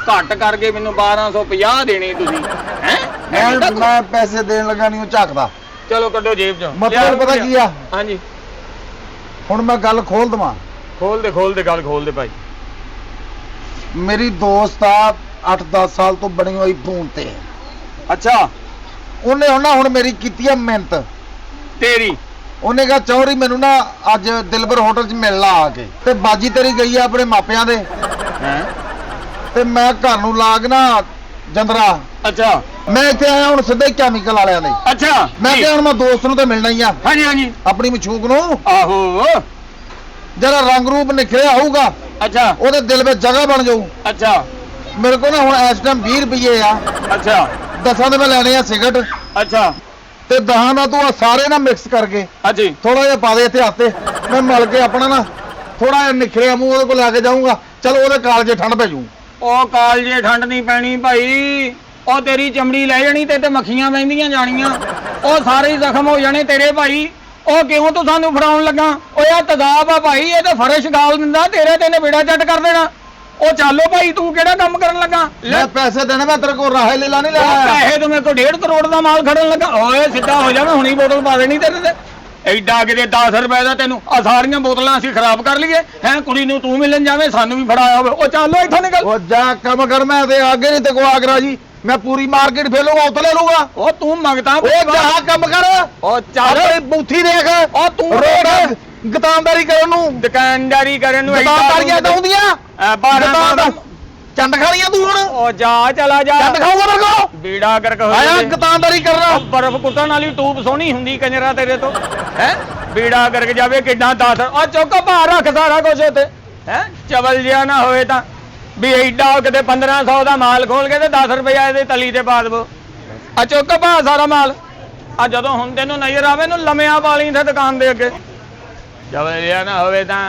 ਘੱਟ ਕਰਕੇ ਮੈਨੂੰ 1250 ਦੇਣੇ ਤੁਸੀਂ ਹੈ? ਮੈਂ ਪੈਸੇ ਦੇਣ ਲੱਗਾ ਨਹੀਂ ਉਹ ਝਾਕਦਾ। ਚਲੋ ਕੱਢੋ ਜੇਬ ਚੋਂ। ਮਤਲਬ ਪਤਾ ਕੀ ਆ? ਹਾਂਜੀ ਹੁਣ ਮੈਂ ਗੱਲ ਖੋਲ ਦਵਾਂ। ਖੋਲ ਦੇ ਗੱਲ ਖੋਲ ਦੇ ਭਾਈ। ਮੇਰੀ ਦੋਸਤ ਆ 8-10 ਸਾਲ ਤੋਂ ਬਣੀ ਹੋਈ ਫੋਨ ਤੇ। ਅੱਛਾ ਉਹਨੇ ਹੁਣ ਮੇਰੀ ਕੀਤੀ ਆ ਮਿਹਨਤ ਤੇਰੀ। ਉਹਨੇ ਕਿਹਾ ਚੌਰੀ ਮੈਨੂੰ ਨਾ ਅੱਜ ਦਿਲਬਰ ਹੋਟਲ 'ਚ ਮਿਲਣਾ ਆ ਕੇ, ਤੇ ਬਾਜੀ ਤੇਰੀ ਗਈ ਆ ਆਪਣੇ ਮਾਪਿਆਂ ਦੇ, ਹੈ ਤੇ ਮੈਂ ਘਰ ਨੂੰ ਲਾਗ ਨਾ ਜੰਦਰਾ। ਅੱਛਾ ਮੈਂ ਇੱਥੇ ਆਇਆ ਹੁਣ ਸਿੱਧੇ ਕੈਮੀਕਲ ਵਾਲਿਆਂ ਦੇ। ਅੱਛਾ ਮੈਂ ਕਿਹਾ ਹੁਣ ਮੈਂ ਦੋਸਤ ਨੂੰ ਤਾਂ ਮਿਲਣਾ ਹੀ ਆ, ਹਾਂਜੀ ਹਾਂਜੀ ਆਪਣੀ ਮਸ਼ੂਕ ਨੂੰ। ਆਹੋ ਜਿਹੜਾ ਰੰਗ ਰੂਪ ਨਿਖਰਿਆ ਹੋਊਗਾ ਅੱਛਾ ਉਹਦੇ ਦਿਲ ਵਿੱਚ ਜਗ੍ਹਾ ਬਣ ਜਾਊ। ਅੱਛਾ ਮੇਰੇ ਕੋਲ ਨਾ ਹੁਣ ਇਸ ਟਾਈਮ 20 ਰੁਪਏ ਆ। ਅੱਛਾ 10 ਦੇ ਮੈਂ ਲੈਣੇ ਆ ਸਿਗਰਟ, ਅੱਛਾ ਤੇ 10 ਦਾ ਤੂੰ ਆ ਸਾਰੇ ਨਾ ਮਿਕਸ ਕਰਕੇ ਹਾਂਜੀ ਥੋੜਾ ਜਿਹਾ ਪਾ ਦੇ ਇੱਥੇ ਹੱਥ ਤੇ। ਮੈਂ ਮਲ ਕੇ ਆਪਣਾ ਨਾ ਥੋੜਾ ਜਿਹਾ ਨਿਖਰਿਆ ਮੂੰਹ ਉਹਦੇ ਕੋਲ ਲੈ ਕੇ ਜਾਊਂਗਾ। ਚਲ ਉਹਦੇ ਕਾਲਜੇ ਠੰਡ ਪੈ ਜੂ। ਉਹ ਕਾਲਜੇ ਠੰਡ ਨਹੀਂ ਪੈਣੀ ਭਾਈ। ਉਹ ਤੇਰੀ ਚਮੜੀ ਲੈ ਜਾਣੀ ਤੇ ਮੱਖੀਆਂ ਬਹਿੰਦੀਆਂ ਜਾਣੀਆਂ। ਉਹ ਸਾਰੇ ਹੀ ਜ਼ਖਮ ਹੋ ਜਾਣੇ ਤੇਰੇ ਭਾਈ। ਉਹ ਕਿਉਂ ਤੂੰ ਸਾਨੂੰ ਫੜਾਉਣ ਲੱਗਾ? ਓਏ ਆ ਤਦਾਬ ਆ ਭਾਈ, ਇਹ ਤਾਂ ਫਰਸ਼ ਗਾਲ ਦਿੰਦਾ ਤੇਰੇ ਤੇ ਬੇੜਾ ਚੱਟ ਕਰ ਦੇਣਾ। ਉਹ ਚੱਲੋ ਭਾਈ, ਤੂੰ ਕਿਹੜਾ ਕੰਮ ਕਰਨ ਲੱਗਾ? ਮੈਂ ਪੈਸੇ ਦੇਣੇ, ਮੈਂ ਤੇਰੇ ਕੋਲ ਰਾਹੇ ਲੀਲਾ ਨਹੀਂ ਉਹ ਲੈਣਾ। ਪੈਸੇ ਤੂੰ ਮੇਰੇ ਕੋਲ 1.5 ਕਰੋੜ ਦਾ ਮਾਲ ਖੜਨ ਲੱਗਾ। ਓਏ ਸਿੱਧਾ ਹੋ ਜਾ, ਮੈਂ ਹੁਣੀ ਬੋਤਲ ਪਾ ਦੇਣੀ ਤੇਰੇ ਤੇ। ਐਡਾ ਕਿਤੇ 10 ਰੁਪਏ ਦਾ ਤੈਨੂੰ ਆ ਸਾਰੀਆਂ ਬੋਤਲਾਂ ਅਸੀਂ ਖਰਾਬ ਕਰ ਲਈਏ ਹੈ? ਕੁੜੀ ਨੂੰ ਤੂੰ ਮਿਲਣ ਜਾਵੇਂ, ਸਾਨੂੰ ਵੀ ਫੜਾਇਆ ਹੋਵੇ। ਉਹ ਚੱਲੋ ਇੱਥੋਂ ਨਿਕਲ। ਉਹ ਜਾ ਕੰਮ ਕਰ, ਮੈਂ ਤੇ ਅੱਗੇ ਨਹੀਂ ਤੇ ਕੋ ਆਗਰਾ ਜੀ। ਮੈਂ ਪੂਰੀ ਮਾਰਕੀਟ ਫੇਲੂਗਾ, ਉੱਥੇ ਲੈ ਲੂਗਾ। ਉਹ ਤੂੰ ਮੰਗਦਾ ਉਹ ਜਾ ਕੰਮ ਕਰ। ਉਹ ਚੱਲ ਆਪਣੀ ਬੂਥੀ ਦੇਖ। ਉਹ ਤੂੰ ਰੋਡ ਗਤਾਨਦਾਰੀ ਕਰਨ ਨੂੰ, ਦੁਕਾਨਦਾਰੀ ਕਰਨ ਨੂੰ ਗਤਾਨਦਾਰੀਆਂ ਤਾਂ ਹੁੰਦੀਆਂ ਬਾਰਾਂ ਚੰਦ ਖਾਣੀਆਂ ਤੂੰ ਹੁਣ। ਉਹ ਜਾ ਚਲਾ ਜਾ, ਚੰਦ ਖਾਊਗਾ ਮੇਰੇ ਕੋ। ਬੀੜਾ ਕਰਕੇ ਹੋ ਆਇਆ ਗਤਾਨਦਾਰੀ ਕਰਨਾ। ਬਰਫ਼ ਕੁੱਟਣ ਵਾਲੀ ਟੂਬ ਸੋਹਣੀ ਹੁੰਦੀ ਕੰਜਰਾ ਤੇਰੇ ਤੋਂ ਹੈ? ਬੀੜਾ ਕਰਕੇ ਜਾਵੇ ਕਿੱਡਾ 10। ਉਹ ਚੁੱਕ ਭਾਰ ਰੱਖ ਸਾਰਾ ਕੁਝ ਉੱਤੇ ਹੈ। ਚਵਲ ਜਿਆ ਨਾ ਹੋਏ ਤਾਂ ਵੀ ਐਡਾ ਕਿਤੇ 1500 ਦਾ ਮਾਲ ਖੋਲ ਕੇ ਤੇ 10 ਰੁਪਇਆ ਇਹਦੇ ਤਲੀ ਤੇ ਪਾ ਦੇਵੋ ਆ ਚੁੱਕ ਭਾ ਸਾਰਾ ਮਾਲ ਆ ਜਦੋਂ ਹੁਣ ਤੈਨੂੰ ਨਜ਼ਰ ਆਵੇ ਨੂੰ ਲੰਮਿਆਂ ਵਾਲੀ ਤੇ ਦੁਕਾਨ ਦੇ ਅੱਗੇ ਜਦ ਲਿਆ ਨਾ ਹੋਵੇ ਤਾਂ